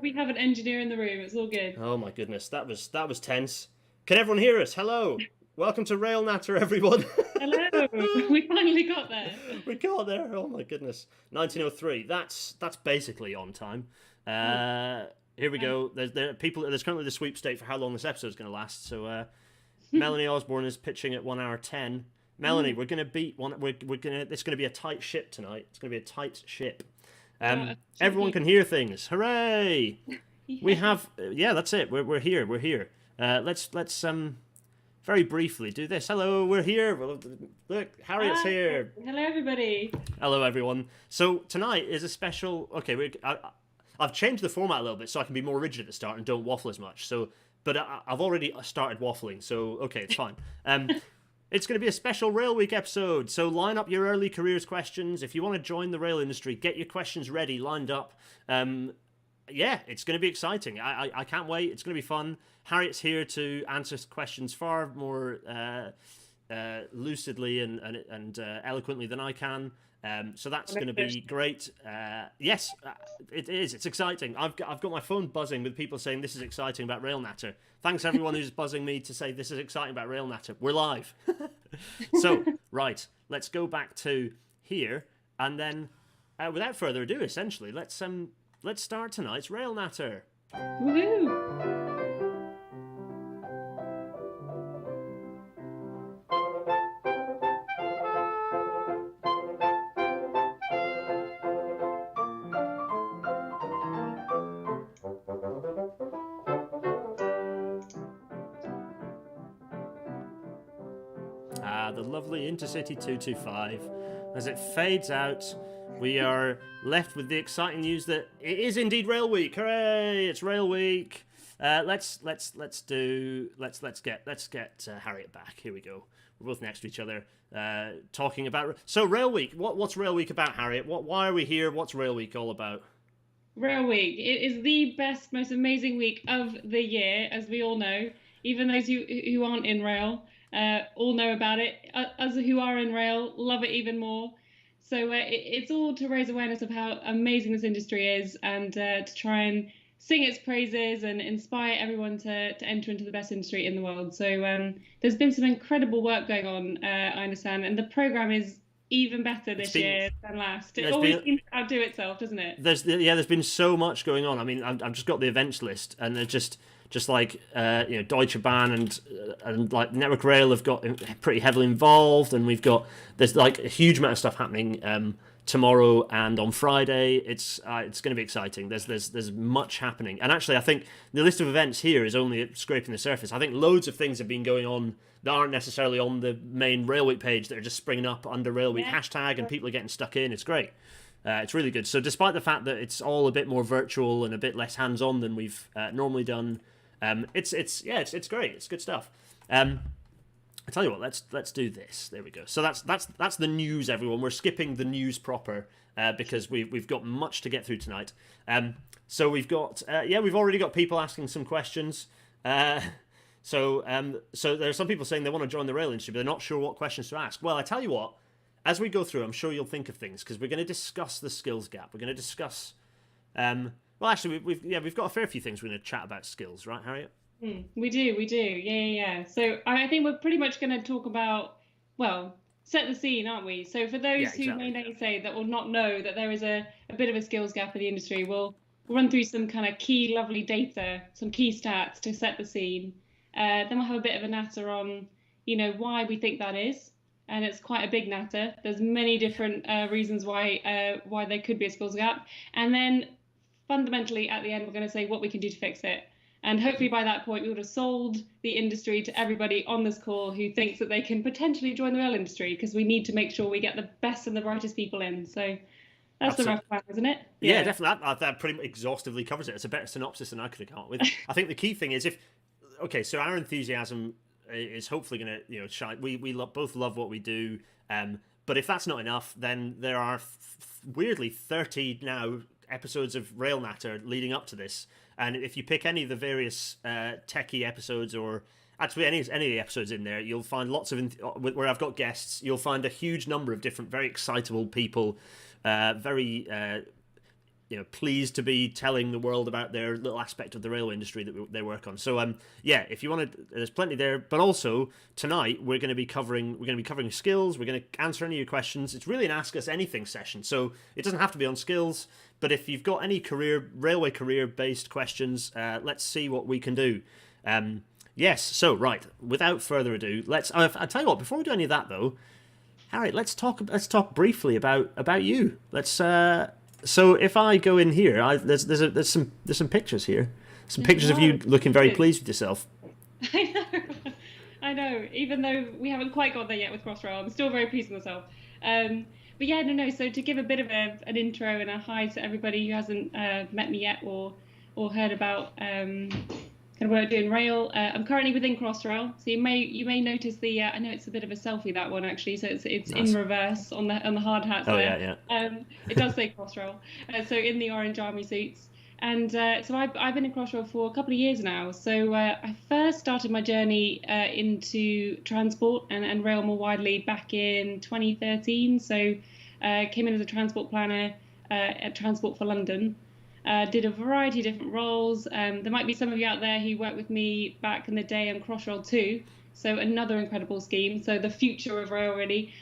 we have an engineer in the room. It's all good. Oh my goodness, that was tense. Can everyone hear us? Hello, welcome to Rail Natter, everyone. Hello. We finally got there. We got there. Oh my goodness, 1903. That's basically on time. Oh, Here we um, go. There's currently the sweepstake for how long this episode is going to last. So Melanie Osborne is pitching at 1 hour 10. Melanie, oh, we're gonna beat one. We're gonna. It's gonna be a tight ship tonight. It's gonna be a tight ship. oh, Everyone can hear things. Hooray! We yeah. have. Yeah, that's it. We're here. We're here. Let's very briefly do this. Hello, we're here. Well, look, Harriet's Hi. here. Hello, everybody. Hello, everyone. So tonight is a special. Okay, I've changed the format a little bit so I can be more rigid at the start and don't waffle as much. So, but I've already started waffling. So okay, it's fine. It's going to be a special RailWeek episode, so line up your early careers questions. If you want to join the rail industry, get your questions ready, lined up. Yeah, it's going to be exciting. I can't wait. It's going to be fun. Harriet's here to answer questions far more lucidly and eloquently than I can. So that's going to be great. Yes, it is. It's exciting. I've got my phone buzzing with people saying this is exciting about Rail Natter. Thanks everyone who's buzzing me to say this is exciting about Rail Natter. We're live. So right, let's go back to here, and then without further ado, essentially, let's start tonight's Rail Natter. Woohoo. The lovely Intercity 225. As it fades out, we are left with the exciting news that it is indeed Rail Week. Hooray! It's Rail Week. Let's get Harriet back. Here we go. We're both next to each other, talking about. So Rail Week. What's Rail Week about, Harriet? Why are we here? What's Rail Week all about? Rail Week. It is the best, most amazing week of the year, as we all know. Even those who aren't in rail all know about it. Us who are in rail love it even more. So it's all to raise awareness of how amazing this industry is, and to try and sing its praises and inspire everyone to enter into the best industry in the world. So there's been some incredible work going on, I understand, and the program is even better this year than last. It always seems to outdo itself, doesn't it? There's been so much going on. I mean, I've just got the events list, and they're just like Deutsche Bahn and like Network Rail have got pretty heavily involved, and there's like a huge amount of stuff happening tomorrow and on Friday. It's going to be exciting. There's much happening, and actually I think the list of events here is only scraping the surface. I think loads of things have been going on that aren't necessarily on the main RailWeek page that are just springing up under RailWeek hashtag, and people are getting stuck in. It's great. It's really good. So despite the fact that it's all a bit more virtual and a bit less hands-on than we've normally done, it's great. It's good stuff. I tell you what, let's do this. There we go. So that's the news, everyone. We're skipping the news proper because we've got much to get through tonight. So we've already got people asking some questions. So there are some people saying they want to join the rail industry, but they're not sure what questions to ask. Well, I tell you what, as we go through, I'm sure you'll think of things, because we're going to discuss the skills gap. We're going to discuss. Well, actually, we've got a fair few things we're going to chat about skills, right, Harriet? We do. Yeah. So I think we're pretty much going to talk about, well, set the scene, aren't we? So for those who may say that will not know that there is a bit of a skills gap in the industry, we'll run through some kind of key lovely data, some key stats to set the scene. Then we'll have a bit of a natter on, why we think that is. And it's quite a big natter. There's many different reasons why there could be a skills gap. And then fundamentally at the end, we're going to say what we can do to fix it. And hopefully by that point, we would have sold the industry to everybody on this call who thinks that they can potentially join the rail industry, because we need to make sure we get the best and the brightest people in. So that's the rough plan, isn't it? Yeah, definitely. That pretty much exhaustively covers it. It's a better synopsis than I could have come up with. I think the key thing is so our enthusiasm is hopefully going to shine. We both love what we do, but if that's not enough, then there are weirdly 30 now episodes of Rail Natter leading up to this, and if you pick any of the various techie episodes, or actually any of the episodes in there, you'll find lots of where I've got guests. You'll find a huge number of different, very excitable people, very pleased to be telling the world about their little aspect of the railway industry that they work on. So if you want to, there's plenty there. But also tonight we're going to be covering skills. We're going to answer any of your questions. It's really an Ask Us Anything session, so it doesn't have to be on skills. But if you've got any railway career based questions, let's see what we can do. Yes. So right, without further ado, I'll tell you what. Before we do any of that though, Harriet, let's talk briefly about you. So if I go in here, there's some pictures here, some pictures of you looking very pleased with yourself. I know. Even though we haven't quite got there yet with Crossrail, I'm still very pleased with myself. But yeah, no. So to give a bit of an intro and a hi to everybody who hasn't met me yet or heard about kind of what I do in rail. I'm currently within Crossrail, so you may notice the. I know it's a bit of a selfie, that one actually. So it's nice. In reverse on the hard hats. Oh there. Yeah. It does say Crossrail. So in the orange army suits, and so I've been in Crossrail for a couple of years now. So I first started my journey into transport and rail more widely back in 2013. So came in as a transport planner at Transport for London. Did a variety of different roles. There might be some of you out there who worked with me back in the day on Crossrail 2, so another incredible scheme. So the future of rail, really.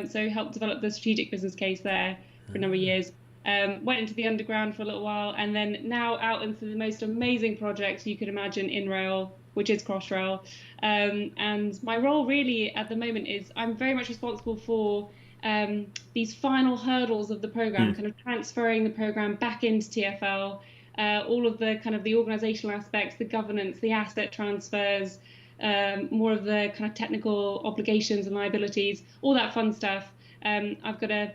So helped develop the strategic business case there for a number of years. Went into the underground for a little while, and then now out into the most amazing project you could imagine in rail, which is Crossrail. And my role really at the moment is I'm very much responsible for these final hurdles of the program, kind of transferring the program back into TfL, all of the kind of the organizational aspects, the governance, the asset transfers, more of the kind of technical obligations and liabilities, all that fun stuff. I've got to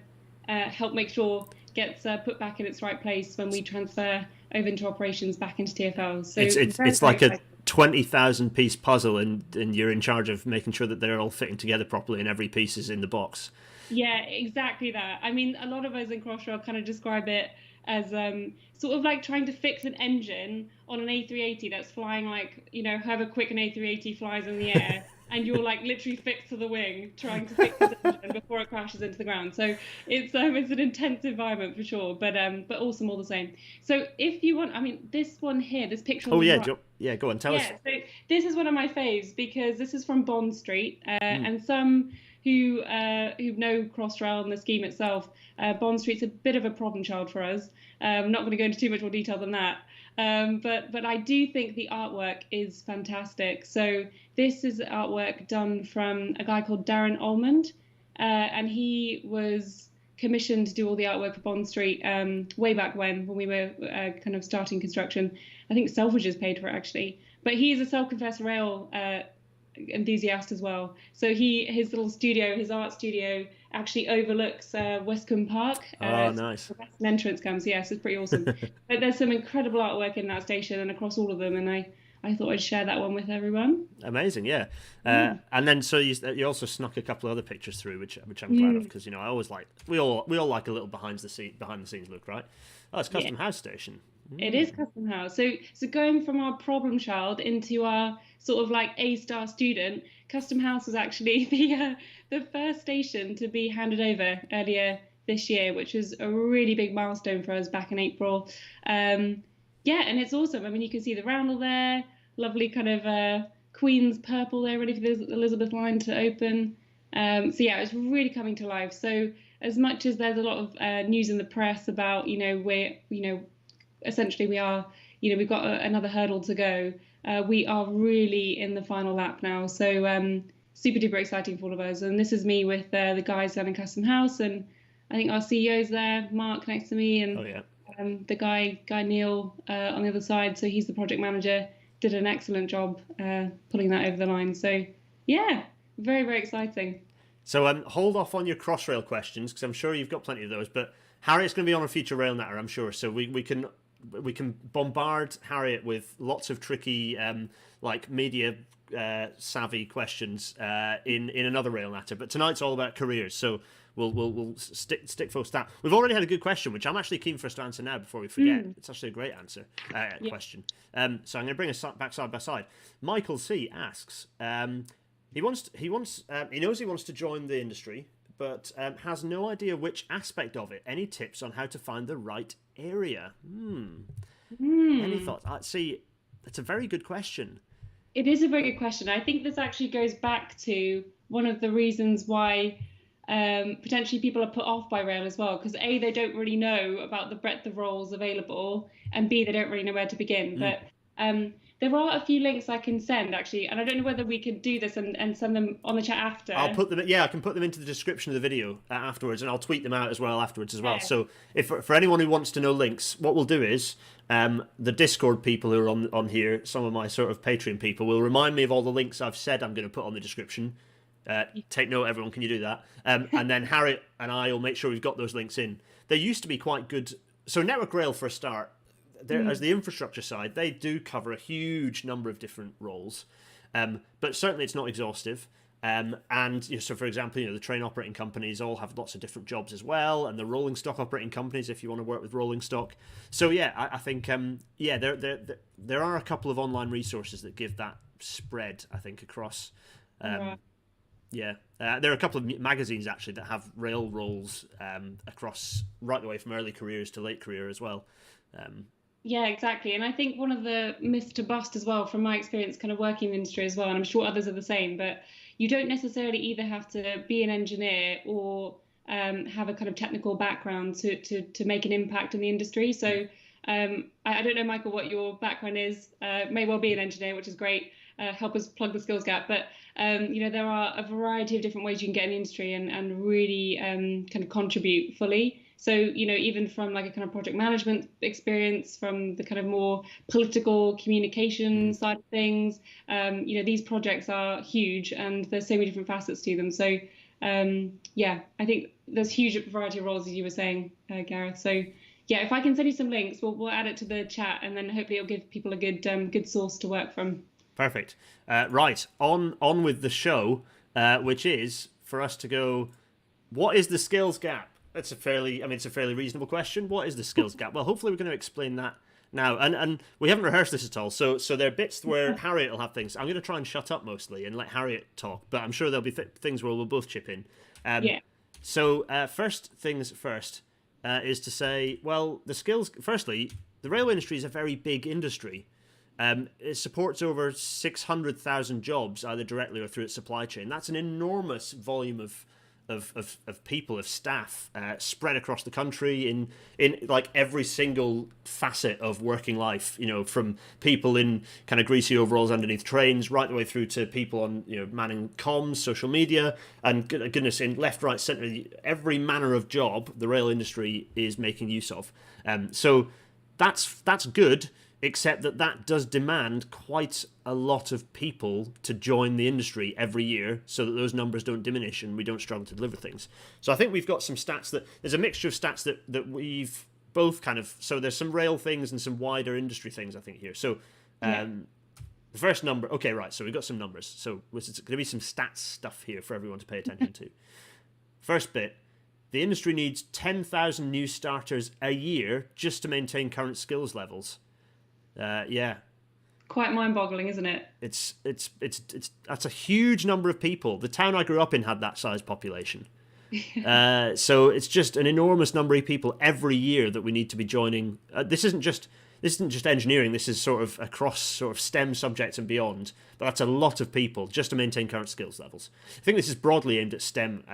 help make sure gets put back in its right place when we transfer over into operations back into TfL. So it's like a 20,000 piece puzzle, and you're in charge of making sure that they're all fitting together properly and every piece is in the box. Yeah, exactly that. I mean, a lot of us in Crossrail kind of describe it as sort of like trying to fix an engine on an A380 that's flying like, however quick an A380 flies in the air, and you're like literally fixed to the wing trying to fix this engine before it crashes into the ground. So it's an intense environment for sure, but awesome all the same. So if you want, I mean, this one here, this picture. Oh yeah, right, go on, tell us. So this is one of my faves because this is from Bond Street, and some who know Crossrail and the scheme itself, Bond Street's a bit of a problem child for us. I'm not going to go into too much more detail than that. But I do think the artwork is fantastic. So this is artwork done from a guy called Darren Almond, and he was commissioned to do all the artwork for Bond Street way back when we were kind of starting construction. I think Selfridges paid for it actually. But he's a self-confessed rail enthusiast as well. So his little studio, his art studio, actually overlooks Westcombe Park. Oh, nice. The Western entrance comes, yes, it's pretty awesome. But there's some incredible artwork in that station and across all of them, and I thought I'd share that one with everyone. Amazing, yeah. And then so you also snuck a couple of other pictures through, which I'm glad of, because I always like we all like a little behind the scenes look, right? Oh, it's Custom House Station. It is Custom House. So going from our problem child into our sort of like A-star student, Custom House was actually the first station to be handed over earlier this year, which was a really big milestone for us back in April. And it's awesome. I mean, you can see the roundel there, lovely kind of Queen's purple there, ready for the Elizabeth line to open. It's really coming to life. So as much as there's a lot of news in the press about, essentially we are, we've got another hurdle to go. We are really in the final lap now. So super duper exciting for all of us. And this is me with the guys down in Custom House, and I think our CEO's there, Mark next to me, and the guy Neil on the other side. So he's the project manager, did an excellent job pulling that over the line. So yeah, very, very exciting. So hold off on your Crossrail questions, because I'm sure you've got plenty of those, but Harriet's going to be on a future Rail Natter, I'm sure. So we can bombard Harriet with lots of tricky media savvy questions in another Rail Natter. But tonight's all about careers, so we'll stick focus to that. We've already had a good question, which I'm actually keen for us to answer now before we forget. It's actually a great answer question. So I'm going to bring us back side by side. Michael C asks, he knows he wants to join the industry, but has no idea which aspect of it. Any tips on how to find the right area? Any thoughts? See, that's a very good question. It is a very good question. I think this actually goes back to one of the reasons why potentially people are put off by rail as well, because A, they don't really know about the breadth of roles available, and B, they don't really know where to begin. But there are a few links I can send actually, and I don't know whether we could do this and send them on the chat after. I'll put them. Yeah, I can put them into the description of the video afterwards, and I'll tweet them out as well afterwards as well. So if for anyone who wants to know links, what we'll do is the Discord people who are on here, some of my sort of Patreon people, will remind me of all the links I've said I'm going to put on the description. Take note, everyone. Can you do that? And then Harriet and I will make sure we've got those links in. They used to be quite good. So Network Rail, for a start, as the infrastructure side, they do cover a huge number of different roles, but certainly it's not exhaustive. And so, for example, the train operating companies all have lots of different jobs as well, and the rolling stock operating companies, if you want to work with rolling stock. So yeah, I think there are a couple of online resources that give that spread, I think, across. There are a couple of magazines actually that have rail roles across right the way from early careers to late career as well. Yeah, exactly. And I think one of the myths to bust as well, from my experience kind of working in the industry as well, and I'm sure others are the same, but you don't necessarily either have to be an engineer or have a kind of technical background to make an impact in the industry. So I don't know, Michael, what your background is. May well be an engineer, which is great. Help us plug the skills gap. But, there are a variety of different ways you can get in the industry and really kind of contribute fully. So, even from like a kind of project management experience, from the kind of more political communication side of things, these projects are huge and there's so many different facets to them. So, I think there's huge variety of roles, as you were saying, Gareth. So, yeah, if I can send you some links, we'll add it to the chat, and then hopefully it'll give people a good source to work from. Perfect. Right, on with the show, which is for us to go, what is the skills gap? It's a fairly reasonable question. What is the skills gap? Well, hopefully we're going to explain that now. And we haven't rehearsed this at all. So there are bits where Harriet will have things. I'm going to try and shut up mostly and let Harriet talk, but I'm sure there'll be things where we'll both chip in. So first things first is to say, well, the skills, firstly, the railway industry is a very big industry. It supports over 600,000 jobs, either directly or through its supply chain. That's an enormous volume of people, of staff, spread across the country in like every single facet of working life. From people in kind of greasy overalls underneath trains, right the way through to people on manning comms, social media, and goodness, in left, right, centre, every manner of job the rail industry is making use of. So that's good. Except that does demand quite a lot of people to join the industry every year so that those numbers don't diminish and we don't struggle to deliver things. So I think we've got some stats there's a mixture of stats that we've both kind of, so there's some rail things and some wider industry things I think here. So the first number, okay, right, so we've got some numbers. So there's going to be some stats stuff here for everyone to pay attention to. First bit, the industry needs 10,000 new starters a year just to maintain current skills levels. Quite mind-boggling, isn't it? It's that's a huge number of people. The town I grew up in had that size population. So it's just an enormous number of people every year that we need to be joining. This isn't just engineering. This is sort of across sort of STEM subjects and beyond. But that's a lot of people just to maintain current skills levels. I think this is broadly aimed at STEM.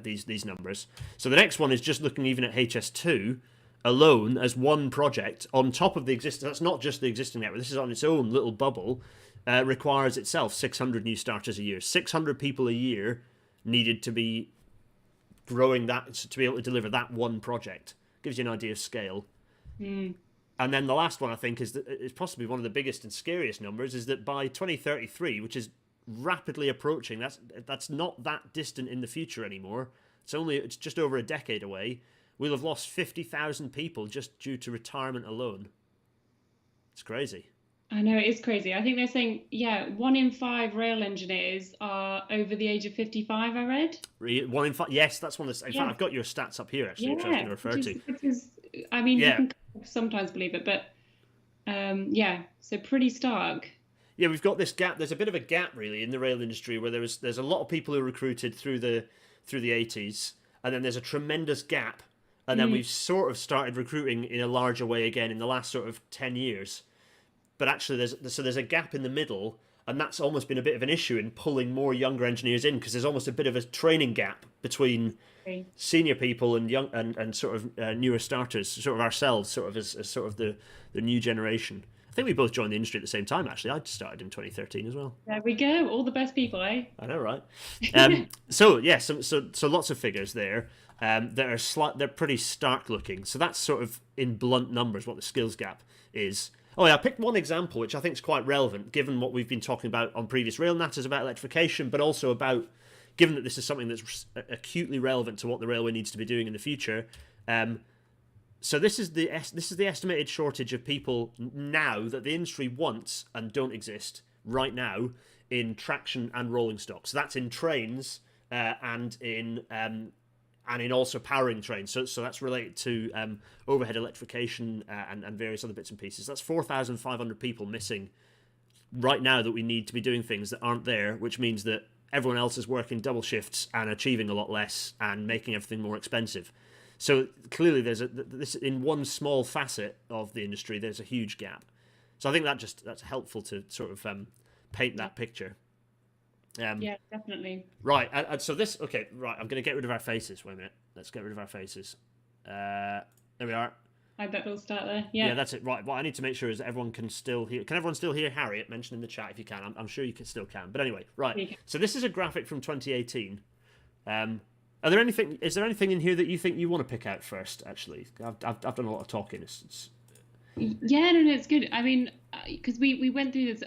These numbers. So the next one is just looking even at HS2. Alone as one project on top of the existing, that's not just the existing network, this is on its own little bubble, requires itself 600 new starters a year. 600 people a year needed to be growing that, to be able to deliver that one project. Gives you an idea of scale. And then the last one, I think, is possibly one of the biggest and scariest numbers, is that by 2033, which is rapidly approaching, that's not that distant in the future anymore. It's just over a decade away. We'll have lost 50,000 people just due to retirement alone. It's crazy. I know, it is crazy. I think they're saying, 1 in 5 rail engineers are over the age of 55, I read. 1 in 5, yes, that's one of the... In fact, I've got your stats up here, actually, which I was going to refer to. You can sometimes believe it, but so pretty stark. Yeah, we've got this gap. There's a bit of a gap, really, in the rail industry where there's a lot of people who are recruited through the through the 80s, and then there's a tremendous gap, and then we've sort of started recruiting in a larger way again in the last sort of 10 years. But actually, there's a gap in the middle, and that's almost been a bit of an issue in pulling more younger engineers in, because there's almost a bit of a training gap between senior people and young and sort of newer starters, sort of ourselves, sort of as sort of the new generation. I think we both joined the industry at the same time, actually. I started in 2013 as well. There we go. All the best people, eh? I know, right? So lots of figures there that are they're pretty stark looking. So that's sort of in blunt numbers what the skills gap is. Oh yeah, I picked one example which I think is quite relevant, given what we've been talking about on previous rail natters about electrification, but also about, given that this is something that's acutely relevant to what the railway needs to be doing in the future. So this is the estimated shortage of people now that the industry wants and don't exist right now in traction and rolling stock. So that's in trains and in also powering trains. So that's related to overhead electrification and various other bits and pieces. That's 4,500 people missing right now that we need to be doing things that aren't there, which means that everyone else is working double shifts and achieving a lot less and making everything more expensive. So clearly, this in one small facet of the industry, there's a huge gap. So I think that's helpful to sort of paint that picture. Yeah, definitely. Right, and so this, okay, right, I'm going to get rid of our faces. Wait a minute, let's get rid of our faces. There we are. I bet we'll start there. Yeah. Yeah, that's it. Right, what I need to make sure is that everyone can still hear. Can everyone still hear Harriet? Mention in the chat if you can. I'm sure you still can. But anyway, right. So this is a graphic from 2018. Is there anything in here that you think you want to pick out first? Actually, I've done a lot of talking. Yeah, no, it's good. I mean, because we went through this.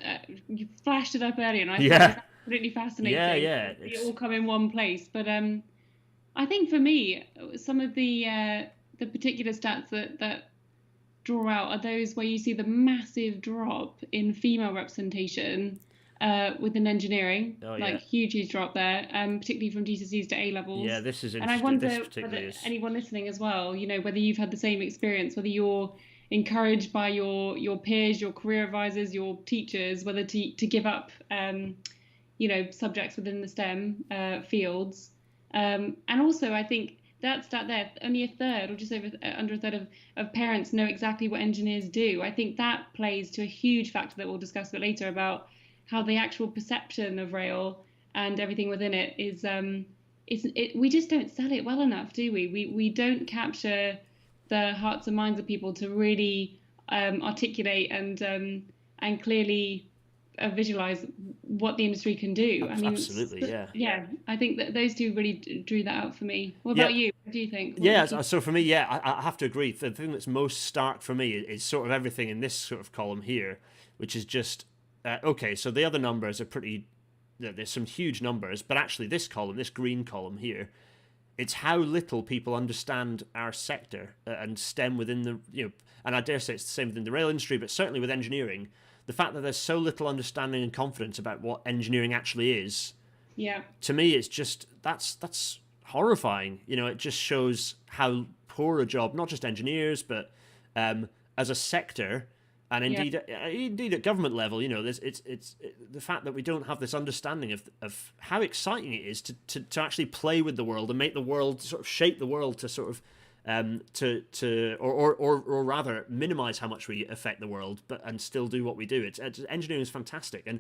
You flashed it up earlier, and I thought it was absolutely fascinating. Yeah. It all come in one place. But I think for me, some of the particular stats that draw out are those where you see the massive drop in female representation within engineering, huge drop there, particularly from GCSEs to A levels. Yeah, this is interesting. And I wonder whether anyone listening as well, whether you've had the same experience, whether you're encouraged by your peers, your career advisors, your teachers, whether to give up, subjects within the STEM fields. And also, I think that stat there, only a third or just under a third of parents know exactly what engineers do. I think that plays to a huge factor that we'll discuss a bit later about how the actual perception of rail and everything within it is. We just don't sell it well enough, do we? We don't capture the hearts and minds of people to really articulate and clearly visualize what the industry can do. Absolutely, yeah. I think that those two really drew that out for me. What about you? What do you think? So for me, I have to agree. The thing that's most stark for me is sort of everything in this sort of column here, which is just okay. So the other numbers are pretty. There's some huge numbers, but actually this column, this green column here, it's how little people understand our sector and STEM within the and I dare say it's the same within the rail industry, but certainly with engineering. The fact that there's so little understanding and confidence about what engineering actually is, to me, it's just that's horrifying. It just shows how poor a job, not just engineers, but as a sector, and indeed at government level, it's the fact that we don't have this understanding of how exciting it is to actually play with the world and make the world sort of shape the world to sort of. Or rather minimize how much we affect the world, and still do what we do. Engineering is fantastic, and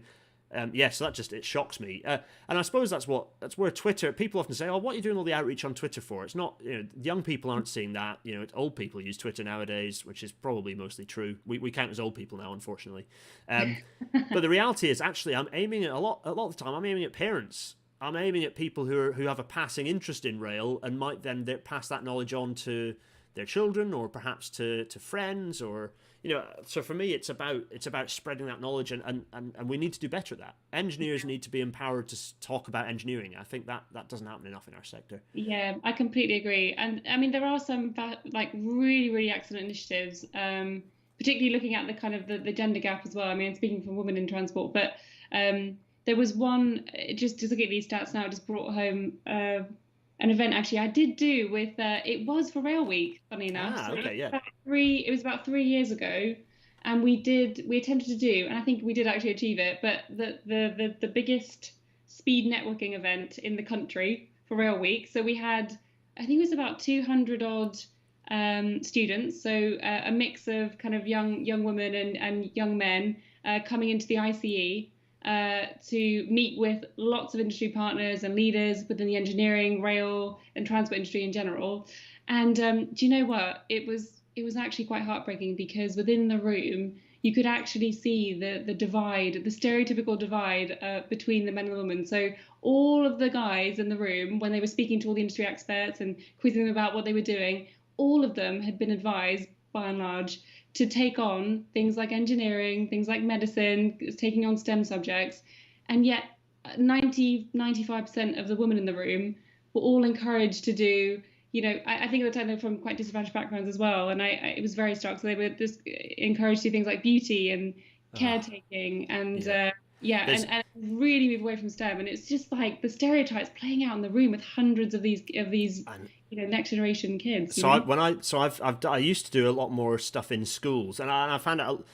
so that just it shocks me. And I suppose that's where Twitter. People often say, "Oh, what are you doing all the outreach on Twitter for?" It's not. Young people aren't seeing that. Old people use Twitter nowadays, which is probably mostly true. We count as old people now, unfortunately. But the reality is, actually, I'm aiming at a lot of the time. I'm aiming at parents. I'm aiming at people who have a passing interest in rail and might then pass that knowledge on to their children or perhaps to friends or So for me, it's about spreading that knowledge and we need to do better at that. Engineers need to be empowered to talk about engineering. I think that doesn't happen enough in our sector. Yeah, I completely agree. And I mean, there are some really, really excellent initiatives, particularly looking at the kind of the gender gap as well. I mean, speaking from women in transport, but there was one, just to look at these stats now, just brought home an event actually I did do with, it was for RailWeek, funny enough. It was about 3 years ago, and we attempted to do, and I think we did actually achieve it, but the biggest speed networking event in the country for RailWeek. So we had, I think it was about 200 odd students, so a mix of kind of young women and young men coming into the ICE to meet with lots of industry partners and leaders within the engineering, rail, and transport industry in general. And do you know what? It was actually quite heartbreaking, because within the room you could actually see the divide, the stereotypical divide between the men and the women. So all of the guys in the room, when they were speaking to all the industry experts and quizzing them about what they were doing, all of them had been advised, by and large, to take on things like engineering, things like medicine, taking on STEM subjects. And yet 95% of the women in the room were all encouraged to do, I think at the time they're from quite disadvantaged backgrounds as well. And it was very stark. So they were just encouraged to do things like beauty and caretaking and and really move away from STEM. And it's just like the stereotypes playing out in the room with hundreds of these next generation kids. So I used to do a lot more stuff in schools, and I found out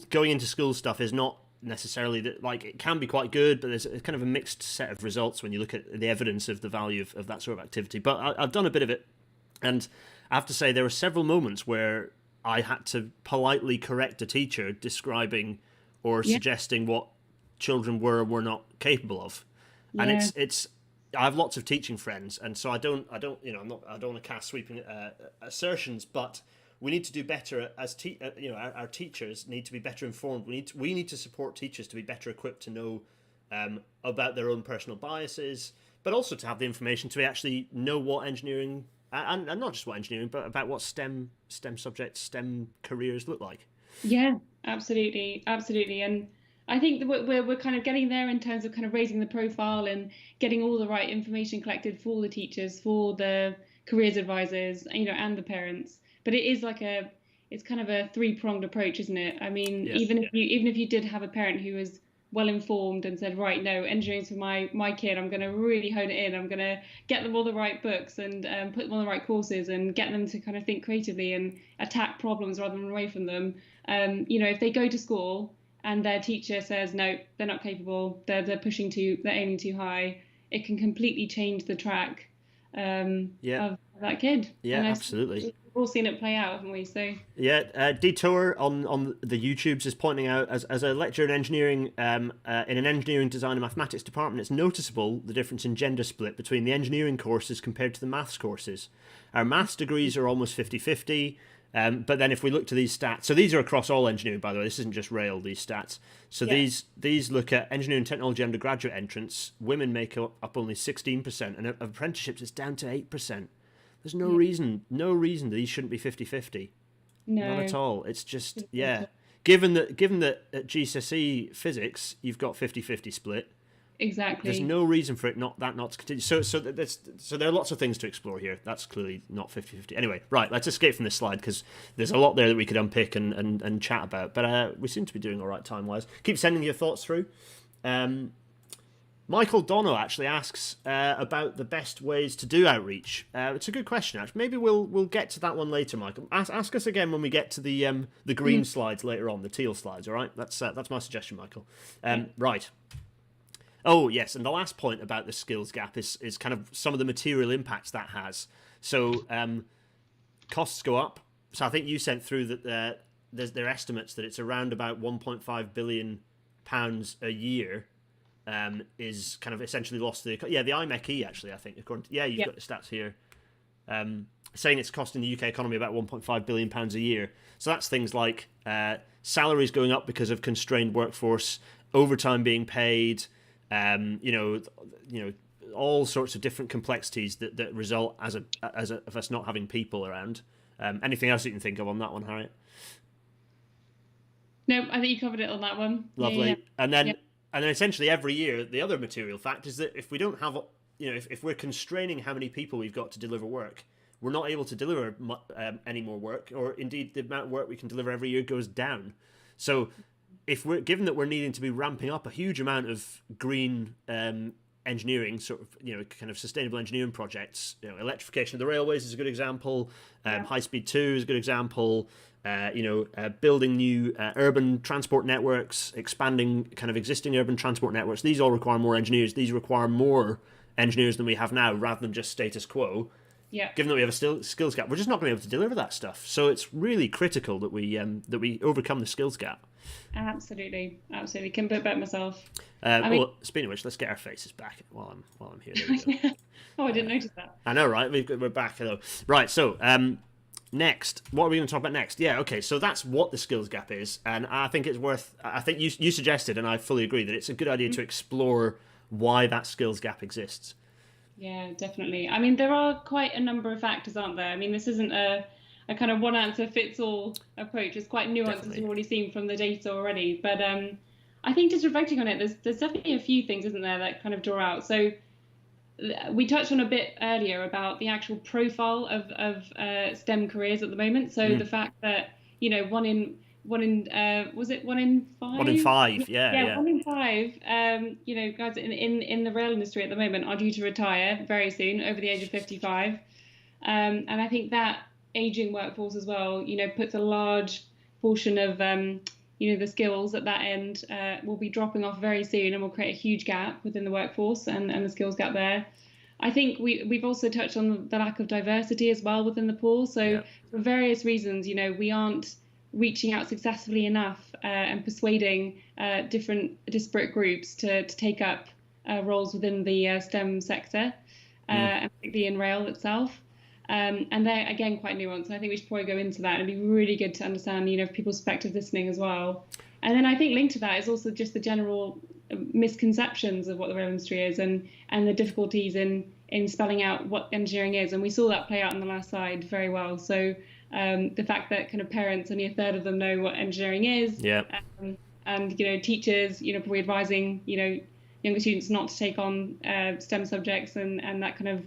going into school stuff is not necessarily that, like, it can be quite good, but there's kind of a mixed set of results when you look at the evidence of the value of that sort of activity. But I've done a bit of it, and I have to say there were several moments where I had to politely correct a teacher describing or suggesting what children were not capable of. And it's I have lots of teaching friends, and so I don't want to cast sweeping assertions, but we need to do better as our teachers need to be better informed. We need to support teachers to be better equipped to know about their own personal biases, but also to have the information to actually know what engineering and not just what engineering, but about what STEM subjects, STEM careers look like. Yeah, absolutely, and I think that we're kind of getting there in terms of kind of raising the profile and getting all the right information collected for the teachers, for the careers advisors, and the parents. But it is it's kind of a three-pronged approach, isn't it? I mean, yes. even if you did have a parent who was well informed and said, right, no, engineering's for my kid, I'm going to really hone it in, I'm going to get them all the right books and put them on the right courses and get them to kind of think creatively and attack problems rather than run away from them. If they go to school and their teacher says, no, they're not capable, they're aiming too high, it can completely change the track of that kid. Yeah, absolutely. We've all seen it play out, haven't we? So Detour on the YouTubes is pointing out, as a lecturer in engineering, in an engineering design and mathematics department, it's noticeable the difference in gender split between the engineering courses compared to the maths courses. Our maths degrees are almost 50-50. But then if we look to these stats, so these are across all engineering, by the way, this isn't just rail, these stats. So these look at engineering technology undergraduate entrants. Women make up only 16%, and apprenticeships it's down to 8%. There's no reason that these shouldn't be 50-50. No. Not at all. It's just, Given that at GCSE physics, you've got 50-50 split. Exactly. There's no reason for it not to continue. So there are lots of things to explore here. That's clearly not 50-50. Anyway, right, let's escape from this slide because there's a lot there that we could unpick and chat about. But we seem to be doing all right time-wise. Keep sending your thoughts through. Michael Dono actually asks about the best ways to do outreach. It's a good question, actually. Maybe we'll get to that one later, Michael. Ask us again when we get to the green slides later on, the teal slides. All right, that's my suggestion, Michael. Right. Oh, yes, and the last point about the skills gap is kind of some of the material impacts that has. So costs go up. So I think you sent through that their estimates that it's around about £1.5 billion a year is kind of essentially lost to the IMEC actually, I think. According to, you've got the stats here. Saying it's costing the UK economy about £1.5 billion a year. So that's things like salaries going up because of constrained workforce, overtime being paid, all sorts of different complexities that result as of us not having people around. Anything else you can think of on that one, Harriet? No, I think you covered it on that one. Lovely. Yeah. And then essentially every year, the other material fact is that if we don't have, if we're constraining how many people we've got to deliver work, we're not able to deliver any more work, or indeed the amount of work we can deliver every year goes down. So given that we're needing to be ramping up a huge amount of green engineering, sort of, kind of sustainable engineering projects, electrification of the railways is a good example, High Speed 2 is a good example, building new urban transport networks, expanding kind of existing urban transport networks. These all require more engineers. These require more engineers than we have now, rather than just status quo. Yeah. Given that we have a skills gap, we're just not going to be able to deliver that stuff. So it's really critical that we overcome the skills gap. Absolutely. Couldn't put it better myself. Well, speaking of which, let's get our faces back while I'm here. There we go. Oh, I didn't notice that. I know, right? We're back. Hello. Right. So next, what are we going to talk about next? Yeah. Okay. So that's what the skills gap is, and I think it's worth. I think you suggested, and I fully agree, that it's a good idea to explore why that skills gap exists. Yeah, definitely. I mean, there are quite a number of factors, aren't there? I mean, this isn't a kind of one answer fits all approach. It's quite nuanced, as we've already seen from the data already. But I think just reflecting on it, there's definitely a few things, isn't there, that kind of draw out. So we touched on a bit earlier about the actual profile of STEM careers at the moment. So the fact that, one in was it 1 in 5? 1 in 5, yeah. 1 in 5. Guys in the rail industry at the moment are due to retire very soon, over the age of 55. And I think that aging workforce as well, puts a large portion of the skills at that end will be dropping off very soon, and will create a huge gap within the workforce and the skills gap there. I think we've also touched on the lack of diversity as well within the pool. So for various reasons, we aren't reaching out successfully enough and persuading different disparate groups to take up roles within the STEM sector, and particularly in rail itself. And they're, again, quite nuanced. I think we should probably go into that. It'd be really good to understand, people's perspective listening as well. And then I think linked to that is also just the general misconceptions of what the rail industry is, and the difficulties in spelling out what engineering is. And we saw that play out on the last slide very well. So the fact that kind of parents, only a third of them know what engineering is. Yeah. And teachers, probably advising, younger students not to take on STEM subjects, and that kind of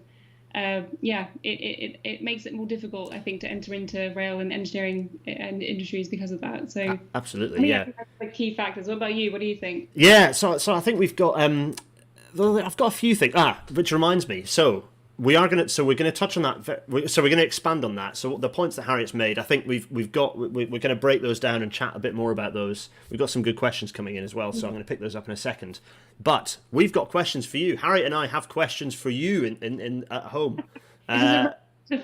it makes it more difficult, I think, to enter into rail and engineering and industries because of that. So absolutely, I think that's the key factors. What about you? What do you think? Yeah, so I think we've got I've got a few things. Which reminds me. So we're going to touch on that. So we're going to expand on that. So the points that Harriet's made, I think we're going to break those down and chat a bit more about those. We've got some good questions coming in as well, so I'm going to pick those up in a second. But we've got questions for you. Harriet and I have questions for you in at home. The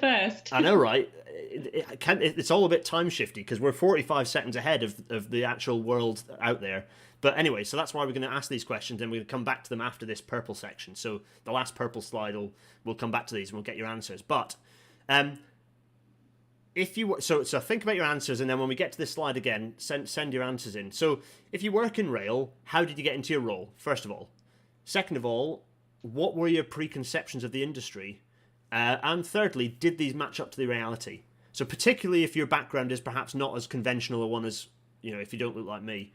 first. I know, right? It's all a bit time shifty because we're 45 seconds ahead of the actual world out there. But anyway, so that's why we're going to ask these questions, and we're going to come back to them after this purple section. So the last purple slide, we'll come back to these and we'll get your answers. But if you so think about your answers, and then when we get to this slide again, send your answers in. So if you work in rail, how did you get into your role? First of all, second of all, what were your preconceptions of the industry? And thirdly, did these match up to the reality? So particularly if your background is perhaps not as conventional a one as, if you don't look like me.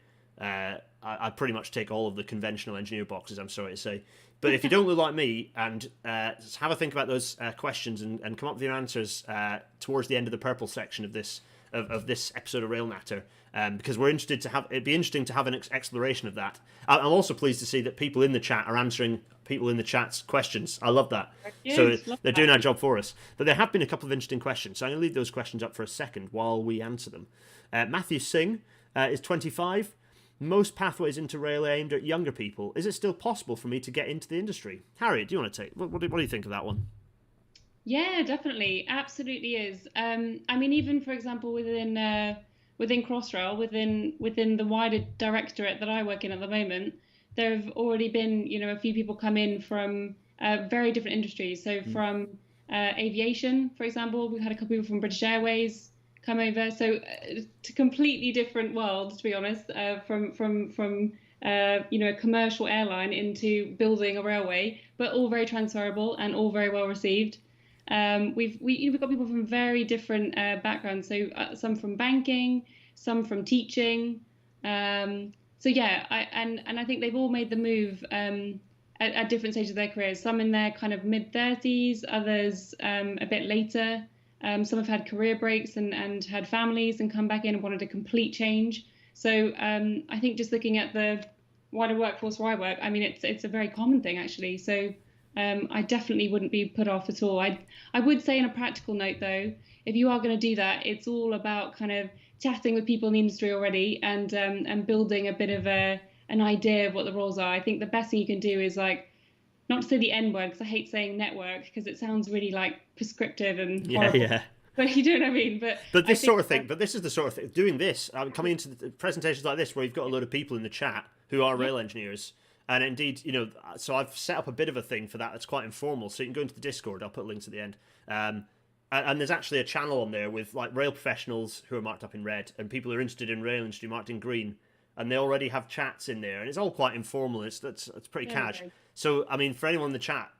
I pretty much take all of the conventional engineer boxes, I'm sorry to say. But if you don't look like me, and just have a think about those questions and come up with your answers towards the end of the purple section of this episode of Rail Natter, because it'd be interesting to have an exploration of that. I'm also pleased to see that people in the chat are answering people in the chat's questions. I love that. Yes, so they're doing our job for us. But there have been a couple of interesting questions, so I'm going to leave those questions up for a second while we answer them. Matthew Singh is 25. Most pathways into rail are aimed at younger people. Is it still possible for me to get into the industry? Harriet, do you want to take? What do you think of that one? Yeah, definitely, absolutely is. I mean, even for example, within Crossrail, within the wider directorate that I work in at the moment, there have already been a few people come in from very different industries. So from aviation, for example, we've had a couple people from British Airways come over, so it's a completely different world, to be honest, from a commercial airline into building a railway, but all very transferable and all very well received. We've got people from very different backgrounds, so some from banking, some from teaching. So yeah, I think they've all made the move at different stages of their careers. Some in their kind of mid-30s, others a bit later. Some have had career breaks and had families and come back in and wanted a complete change. So I think just looking at the wider workforce where I work, I mean, it's a very common thing, actually. So I definitely wouldn't be put off at all. I would say, on a practical note, though, if you are going to do that, it's all about kind of chatting with people in the industry already and building a bit of an idea of what the roles are. I think the best thing you can do is not to say the N word, because I hate saying network because it sounds really like prescriptive and Yeah, horrible. yeah. But you know what I mean. But this sort of thing. But this is the sort of thing. Doing this, coming into the presentations like this, where you've got a load of people in the chat who are rail engineers, and indeed, you know, so I've set up a bit of a thing for that. That's quite informal. So you can go into the Discord. I'll put links at the end. And there's actually a channel on there with like rail professionals who are marked up in red, and people who are interested in rail industry marked in green. And they already have chats in there, and it's all quite informal. It's pretty cash. So I mean, for anyone in the chat,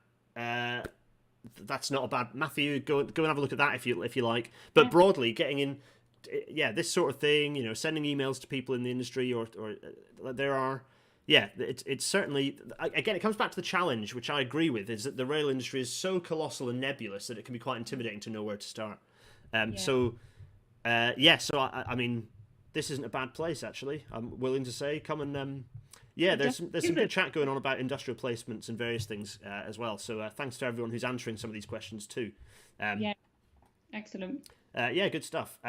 that's not a bad. Matthew, go and have a look at that if you like. But broadly, getting in, this sort of thing, you know, sending emails to people in the industry, or there are, it's certainly, again, it comes back to the challenge, which I agree with, is that the rail industry is so colossal and nebulous that it can be quite intimidating to know where to start. So I mean, this isn't a bad place, actually. I'm willing to say, come and there's some good chat going on about industrial placements and various things as well. So thanks to everyone who's answering some of these questions too. Excellent. Good stuff.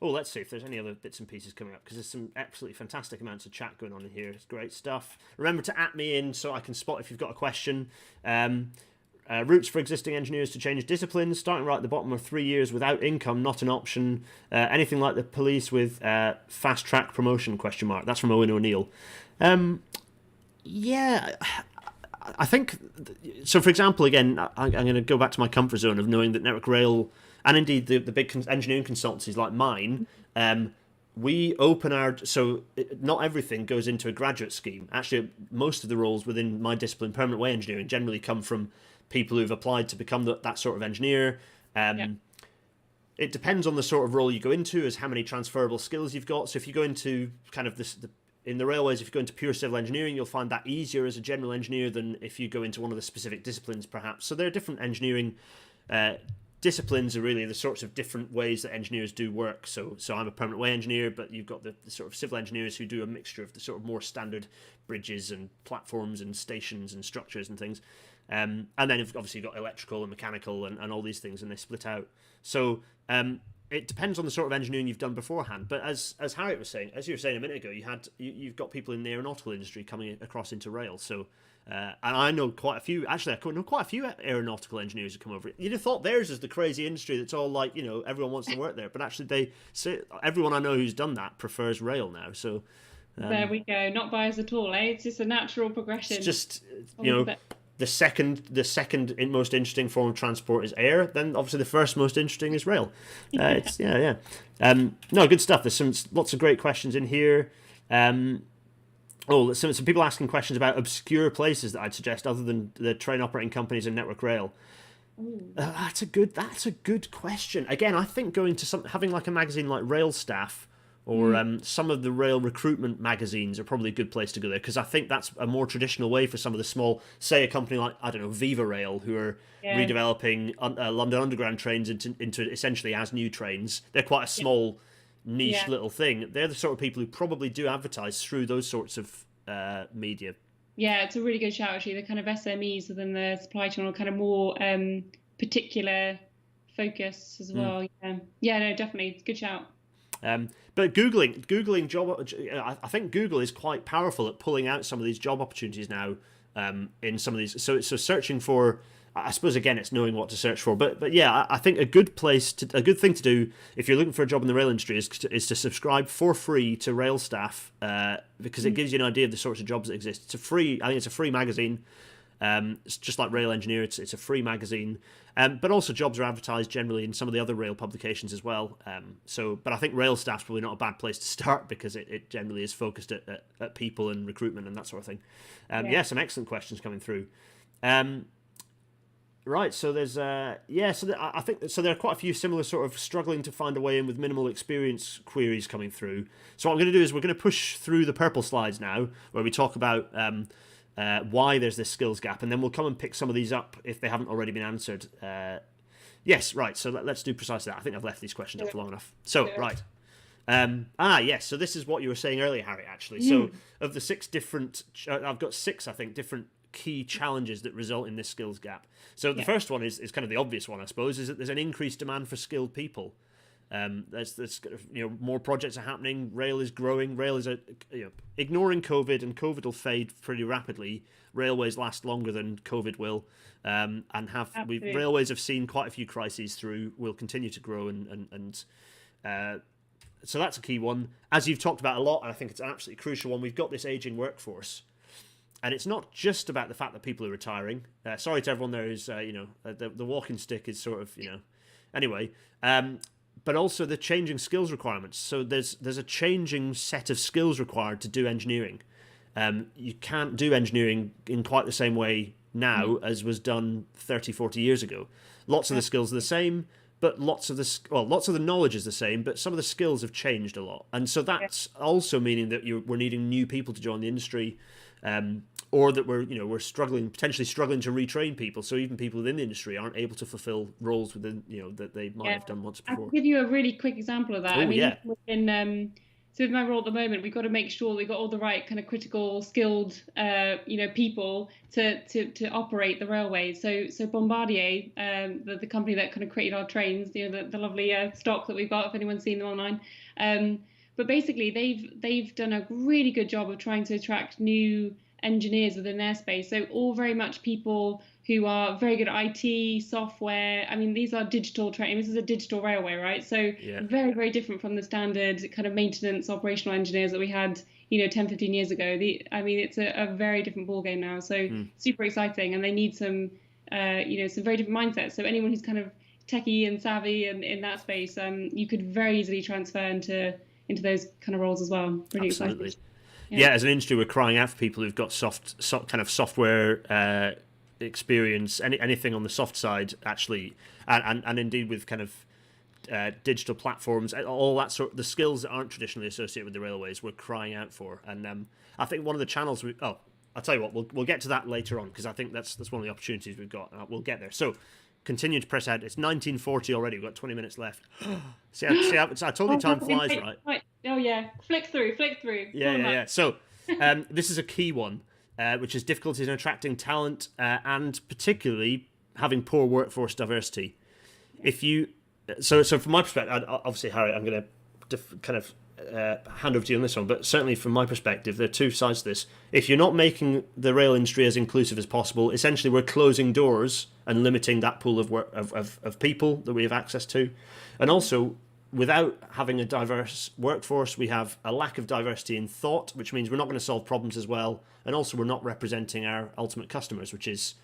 Let's see if there's any other bits and pieces coming up, because there's some absolutely fantastic amounts of chat going on in here. It's great stuff. Remember to @ me in so I can spot if you've got a question. Routes for existing engineers to change disciplines. Starting right at the bottom are 3 years without income, not an option. Anything like the police with fast track promotion ? That's from Owen O'Neill. I think so. For example, again, I'm going to go back to my comfort zone of knowing that Network Rail, and indeed the big engineering consultancies like mine, we open not everything goes into a graduate scheme. Actually, most of the roles within my discipline, permanent way engineering, generally come from people who've applied to become that sort of engineer. It depends on the sort of role you go into, as how many transferable skills you've got. So if you go into kind of in the railways, if you go into pure civil engineering, you'll find that easier as a general engineer than if you go into one of the specific disciplines, perhaps. So there are different engineering disciplines are really the sorts of different ways that engineers do work. So I'm a permanent way engineer, but you've got the sort of civil engineers who do a mixture of the sort of more standard bridges and platforms and stations and structures and things. And then obviously you've got electrical and mechanical and all these things, and they split out. So it depends on the sort of engineering you've done beforehand. But as Harriet was saying, as you were saying a minute ago, you've got people in the aeronautical industry coming across into rail. So and I know quite a few. Actually, I know quite a few aeronautical engineers who come over. You'd have thought theirs is the crazy industry that's all like, you know, everyone wants to work there. But actually, they say everyone I know who's done that prefers rail now. So there we go. Not biased at all. It's just a natural progression. It's just the second most interesting form of transport is air. Then obviously the first most interesting is rail. No, good stuff. There's lots of great questions in here. Some people asking questions about obscure places that I'd suggest other than the train operating companies and Network Rail. That's a good question. Again, I think going to having like a magazine like Rail Staff or some of the rail recruitment magazines are probably a good place to go there, because I think that's a more traditional way for some of the small, say a company like, I don't know, Viva Rail, who are redeveloping London Underground trains into essentially as new trains. They're quite a small niche little thing. They're the sort of people who probably do advertise through those sorts of media. Yeah, it's a really good shout, actually. The kind of SMEs within the supply chain are kind of more particular focus as well. No, definitely, it's a good shout. But Googling job, I think Google is quite powerful at pulling out some of these job opportunities now in some of these. So searching for, I suppose again, it's knowing what to search for. But yeah, I think a good thing to do if you're looking for a job in the rail industry is to subscribe for free to Rail Staff, because it gives you an idea of the sorts of jobs that exist. It's I think it's a free magazine. It's just like Rail Engineer. It's a free magazine, but also jobs are advertised generally in some of the other rail publications as well. But I think Rail Staff's probably not a bad place to start, because it generally is focused at people and recruitment and that sort of thing. Some excellent questions coming through. Right, so there's I think so. There are quite a few similar sort of struggling to find a way in with minimal experience queries coming through. So what I'm going to do is we're going to push through the purple slides now, where we talk about why there's this skills gap, and then we'll come and pick some of these up if they haven't already been answered. Yes, right. So let's do precisely that. I think I've left these questions up for long enough. So right. Yes. So this is what you were saying earlier, Harry. Actually, so of the 6 different, I've got 6, I think, different key challenges that result in this skills gap. So the first one is kind of the obvious one, I suppose, is that there's an increased demand for skilled people. There's more projects are happening. Rail is growing. Rail is ignoring COVID, and COVID will fade pretty rapidly. Railways last longer than COVID will, and railways have seen quite a few crises through. Will continue to grow, and so that's a key one. As you've talked about a lot, and I think it's an absolutely crucial one. We've got this aging workforce. And it's not just about the fact that people are retiring. Sorry to everyone there who's, the walking stick is sort of, anyway. But also the changing skills requirements. So there's a changing set of skills required to do engineering. You can't do engineering in quite the same way now as was done 30, 40 years ago. Lots of the skills are the same, but lots of the knowledge is the same, but some of the skills have changed a lot. And so that's also meaning that we're needing new people to join the industry. Or that we're potentially struggling to retrain people. So even people within the industry aren't able to fulfill roles within, that they might have done once before. I'll give you a really quick example of that. So with my role at the moment, we've got to make sure we've got all the right kind of critical, skilled, people to operate the railways. So Bombardier, the company that kind of created our trains, the lovely stock that we've got, if anyone's seen them online. But basically, they've done a really good job of trying to attract new engineers within their space. So all very much people who are very good at IT, software. I mean, these are digital training. This is a digital railway, right? So very, very different from the standard kind of maintenance, operational engineers that we had, 10, 15 years ago. It's a very different ballgame now. So super exciting. And they need some very different mindsets. So anyone who's kind of techie and savvy and in that space, you could very easily transfer into those kind of roles as well. Really Absolutely. exciting. Yeah, as an industry, we're crying out for people who've got kind of software experience, anything on the soft side, actually, and indeed with kind of digital platforms, all that the skills that aren't traditionally associated with the railways, we're crying out for. And I think one of the channels I'll tell you what, we'll get to that later on, because I think that's one of the opportunities we've got. We'll get there. So continue to press ahead. It's 19:40 already. We've got 20 minutes left. See, I told you time flies, right? Oh yeah, flick through. Yeah. So this is a key one, which is difficulties in attracting talent and particularly having poor workforce diversity. So from my perspective, obviously, Harriet, I'm going to hand over to you on this one, but certainly from my perspective, there are two sides to this. If you're not making the rail industry as inclusive as possible, essentially we're closing doors and limiting that pool of people that we have access to. And also, without having a diverse workforce, we have a lack of diversity in thought, which means we're not going to solve problems as well. And also, we're not representing our ultimate customers, which is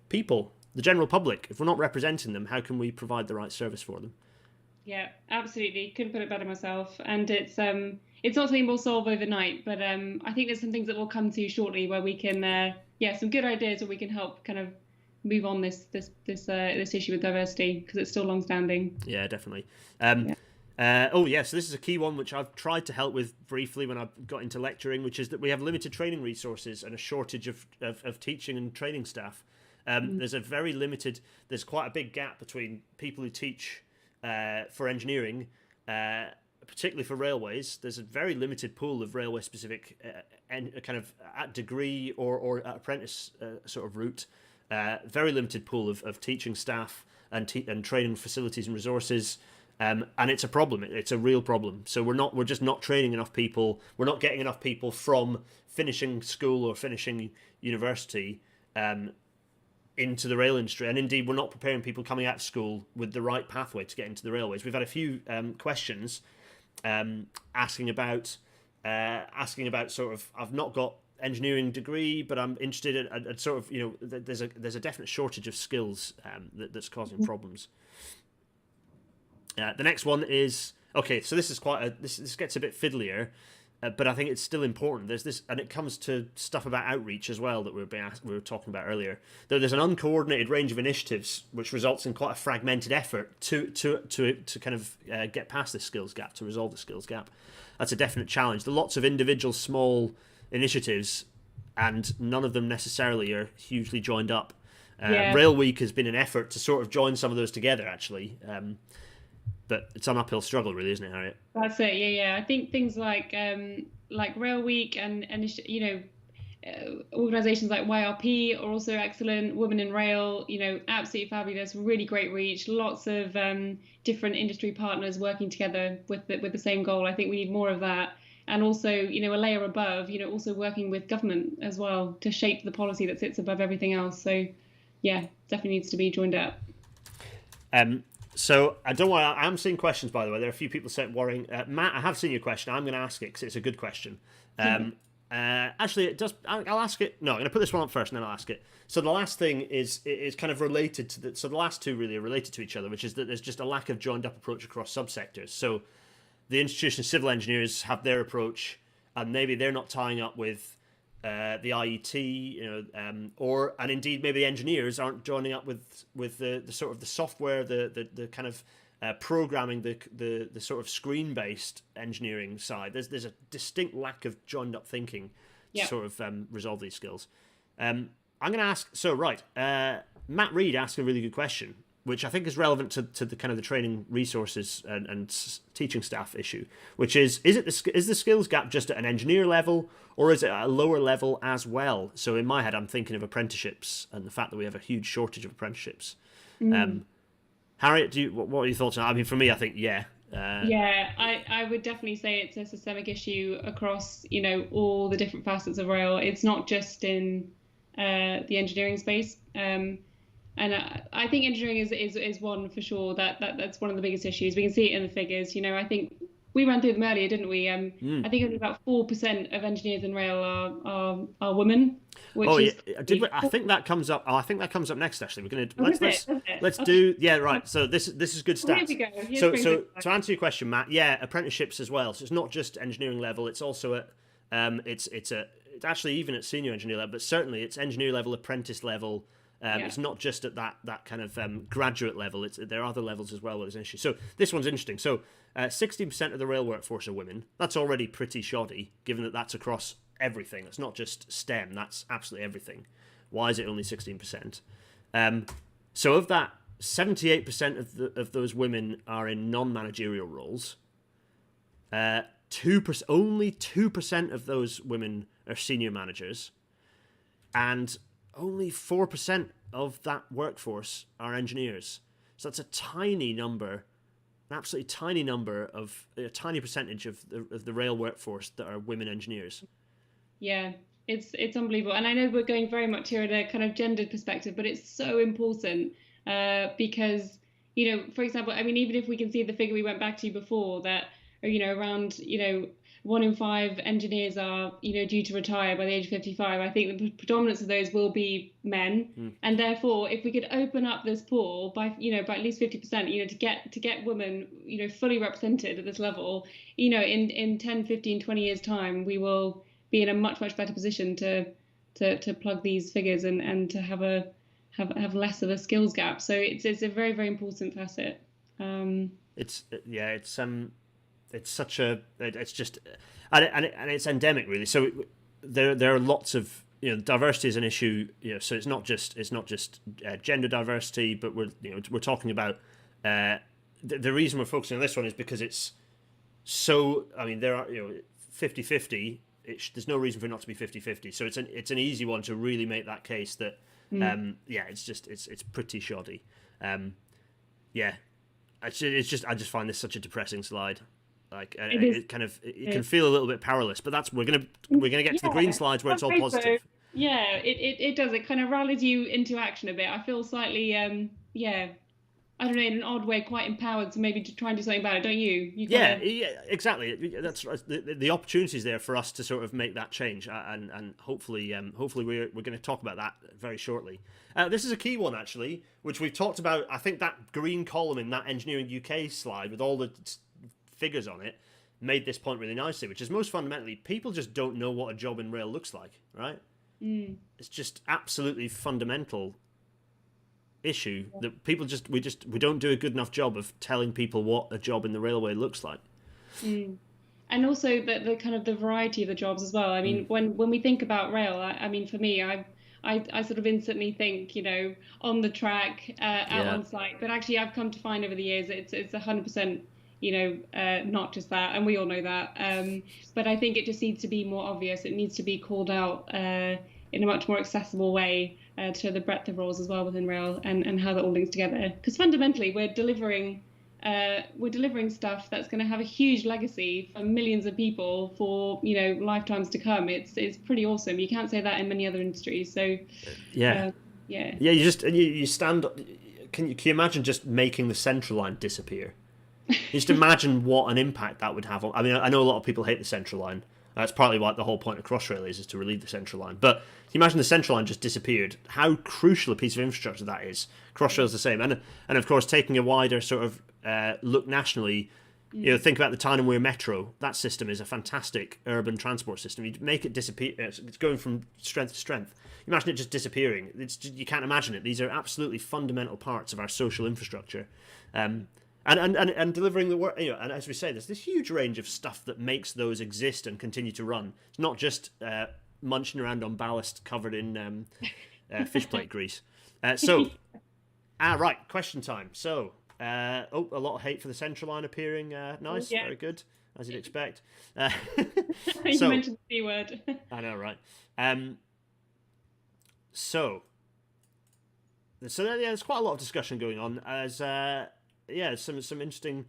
people, the general public. If we're not representing them, how can we provide the right service for them? Yeah, absolutely. Couldn't put it better myself. And it's not something we'll solve overnight, but I think there's some things that we'll come to shortly where we can, some good ideas where we can help kind of move on this issue with diversity, because it's still long-standing. Yeah, definitely. So this is a key one which I've tried to help with briefly when I got into lecturing, which is that we have limited training resources and a shortage of teaching and training staff. There's quite a big gap between people who teach for engineering, particularly for railways. There's a very limited pool of railway-specific kind of at degree or apprentice sort of route. Very limited pool of teaching staff and training facilities and resources. And it's a problem. It's a real problem. So we're just not training enough people. We're not getting enough people from finishing school or finishing university into the rail industry. And indeed, we're not preparing people coming out of school with the right pathway to get into the railways. We've had a few questions asking about sort of, I've not got engineering degree, but I'm interested in sort of, there's a definite shortage of skills that's causing problems. The next one is, okay, so this is this gets a bit fiddlier, but I think it's still important. There's this, and it comes to stuff about outreach as well that we were talking about earlier. There's an uncoordinated range of initiatives which results in quite a fragmented effort to kind of get past this skills gap, to resolve the skills gap. That's a definite challenge. There are lots of individual small initiatives, and none of them necessarily are hugely joined up. RailWeek has been an effort to sort of join some of those together, actually. But it's an uphill struggle, really, isn't it, Harriet? That's it. Yeah. I think things like RailWeek and organisations like YRP are also excellent. Women in Rail, absolutely fabulous, really great reach. Lots of different industry partners working together with the same goal. I think we need more of that. And also, a layer above, also working with government as well to shape the policy that sits above everything else. So, yeah, definitely needs to be joined up. So I don't want. I'm seeing questions, by the way. There are a few people worrying. Matt, I have seen your question. I'm going to ask it because it's a good question. Actually, it does. I'll ask it. No, I'm going to put this one up first, and then I'll ask it. So the last thing is kind of related to the. So the last two really are related to each other, which is that there's just a lack of joined up approach across subsectors. So the institution of civil engineers have their approach, and maybe they're not tying up with the IET, and indeed maybe the engineers aren't joining up with the sort of the software, the kind of programming, the sort of screen based engineering side. There's a distinct lack of joined up thinking to sort of resolve these skills. I'm going to ask. So Matt Reed asked a really good question, which I think is relevant to the kind of the training resources and teaching staff issue, which is the skills gap just at an engineer level, or is it at a lower level as well? So in my head, I'm thinking of apprenticeships and the fact that we have a huge shortage of apprenticeships. Harriet, what are your thoughts on that? I mean, for me, I think, I would definitely say it's a systemic issue across, all the different facets of rail. It's not just in the engineering space. And I think engineering is one for sure. That's one of the biggest issues. We can see it in the figures. I think we ran through them earlier, didn't we? I think only about 4% of engineers in rail are women. I think that comes up. I think that comes up next. Actually, we're going to let's do. Yeah, right. So this is good stats. Here we go. So to answer your question, Matt, apprenticeships as well. So it's not just engineering level. It's also at it's actually even at senior engineer level, but certainly it's engineer level, apprentice level. It's not just at that kind of graduate level. There are other levels as well where there's an issue. So this one's interesting. So 16% of the rail workforce are women. That's already pretty shoddy, given that that's across everything. It's not just STEM. That's absolutely everything. Why is it only 16%? So of that, 78% of those women are in non-managerial roles. 2%, only 2% of those women are senior managers, and only 4% of that workforce are engineers. So that's a tiny number, an absolutely tiny number of a tiny percentage of the rail workforce that are women engineers. Yeah, it's unbelievable. And I know we're going very much here at a kind of gendered perspective, but it's so important because, for example, I mean, even if we can see the figure we went back to before that, around, 1 in 5 engineers are, due to retire by the age of 55. I think the predominance of those will be men, and therefore, if we could open up this pool by at least 50%, to get women, fully represented at this level, in 10, 15, 20 years time, we will be in a much better position to plug these figures and to have less of a skills gap. So it's a very, very important facet. It's such a. It's just, and it's endemic really. So there are lots of diversity is an issue. So it's not just gender diversity, but we're talking about the reason we're focusing on this one is because it's so. I mean, there are 50-50. There's no reason for it not to be 50-50. So it's an easy one to really make that case that it's pretty shoddy. I just find this such a depressing slide. Like it can feel a little bit powerless, but we're gonna get to the green slides where it's all positive. So. Yeah, it does. It kind of rallies you into action a bit. I feel slightly I don't know, in an odd way, quite empowered to maybe to try and do something about it, don't you? Yeah, exactly. That's the opportunities there for us to sort of make that change, and hopefully we're going to talk about that very shortly. This is a key one actually, which we've talked about. I think that green column in that Engineering UK slide with all the figures on it made this point really nicely, which is most fundamentally, people just don't know what a job in rail looks like, right? It's just absolutely fundamental issue that people we don't do a good enough job of telling people what a job in the railway looks like. And also the kind of the variety of the jobs as well. I mean, when we think about rail, I mean, for me, I sort of instantly think, on the track, out on site, but actually I've come to find over the years it's 100%, not just that, and we all know that. But I think it just needs to be more obvious. It needs to be called out in a much more accessible way to the breadth of roles as well within rail, and how that all links together. Because fundamentally, we're delivering stuff that's going to have a huge legacy for millions of people for lifetimes to come. It's pretty awesome. You can't say that in many other industries. So yeah. You stand. Can you imagine just making the Central Line disappear? Just imagine what an impact that would have on. I mean, I know a lot of people hate the Central Line. That's partly what the whole point of Crossrail is to relieve the Central Line. But if you imagine the Central Line just disappeared, how crucial a piece of infrastructure that is. Crossrail's the same, and of course taking a wider sort of look nationally. Think about the Tyne and Wear Metro. That system is a fantastic urban transport system. You make it disappear. It's going from strength to strength. Imagine it just disappearing. You can't imagine it. These are absolutely fundamental parts of our social infrastructure, and delivering the work. And as we say, there's this huge range of stuff that makes those exist and continue to run. It's not just munching around on ballast covered in fish plate grease. Right, question time. So, a lot of hate for the Central Line appearing. Nice, very good, as you'd expect. You mentioned the C word. I know, right? So there's quite a lot of discussion going on as some interesting.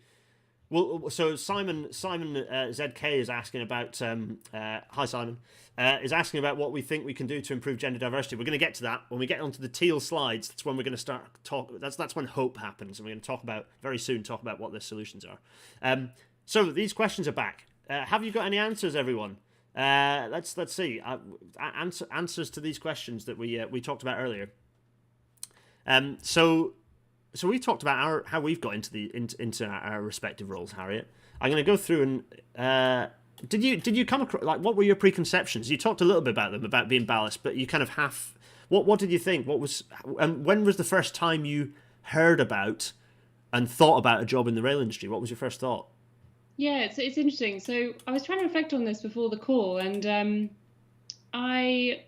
Well, so Simon ZK is asking about. Hi Simon, is asking about what we think we can do to improve gender diversity. We're going to get to that when we get onto the teal slides. That's when we're going to start talk. That's when hope happens, and we're going to talk about what the solutions are. So these questions are back. Have you got any answers, everyone? Let's see. Answers to these questions that we talked about earlier. So we talked about how we've got into our respective roles, Harriet. I'm going to go through and did you come across, like, what were your preconceptions? You talked a little bit about them, about being ballast, but you kind of what did you think? When was the first time you heard about and thought about a job in the rail industry? What was your first thought? Yeah, it's interesting. So I was trying to reflect on this before the call, and I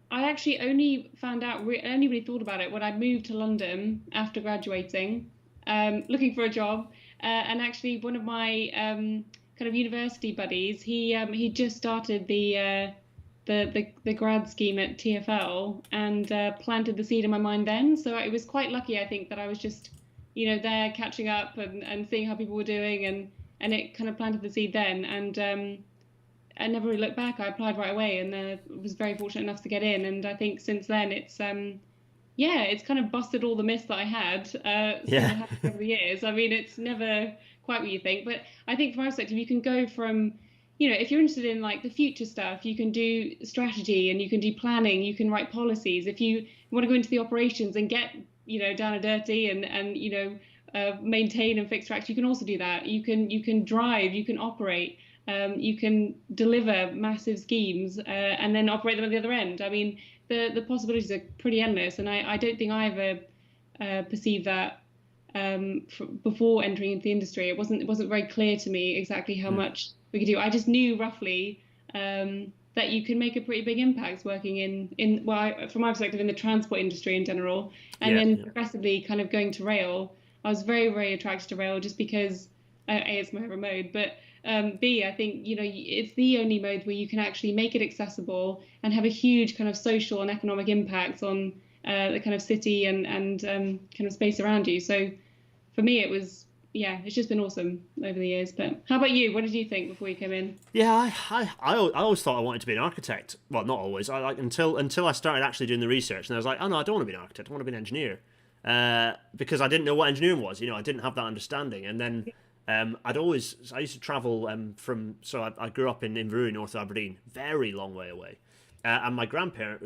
actually only found out, only really thought about it when I moved to London after graduating, looking for a job. And actually, one of my kind of university buddies, he just started the grad scheme at TfL and planted the seed in my mind then. So it was quite lucky, I think, that I was just there catching up and seeing how people were doing, and it kind of planted the seed then. And I never really looked back. I applied right away and was very fortunate enough to get in. And I think since then it's kind of busted all the myths that I had over the years. I mean, it's never quite what you think, but I think from my perspective, you can go from, if you're interested in like the future stuff, you can do strategy and you can do planning, you can write policies. If you want to go into the operations and get, down and dirty and maintain and fix tracks, you can also do that. You can drive, you can operate. You can deliver massive schemes and then operate them at the other end. I mean, the possibilities are pretty endless, and I don't think I ever perceived that before entering into the industry. It wasn't very clear to me exactly how much we could do. I just knew roughly that you can make a pretty big impact working from my perspective, in the transport industry in general, and then progressively kind of going to rail. I was very, very attracted to rail just because A, it's my favorite mode, but B, I think it's the only mode where you can actually make it accessible and have a huge kind of social and economic impact on the kind of city and kind of space around you. So for me, it was it's just been awesome over the years. But how about you? What did you think before you came in? Yeah, I always thought I wanted to be an architect. Well, not always. Until I started actually doing the research, and I was like, oh no, I don't want to be an architect. I want to be an engineer, because I didn't know what engineering was. I didn't have that understanding, and then. I used to travel I grew up in Inverurie, north of Aberdeen, very long way away, and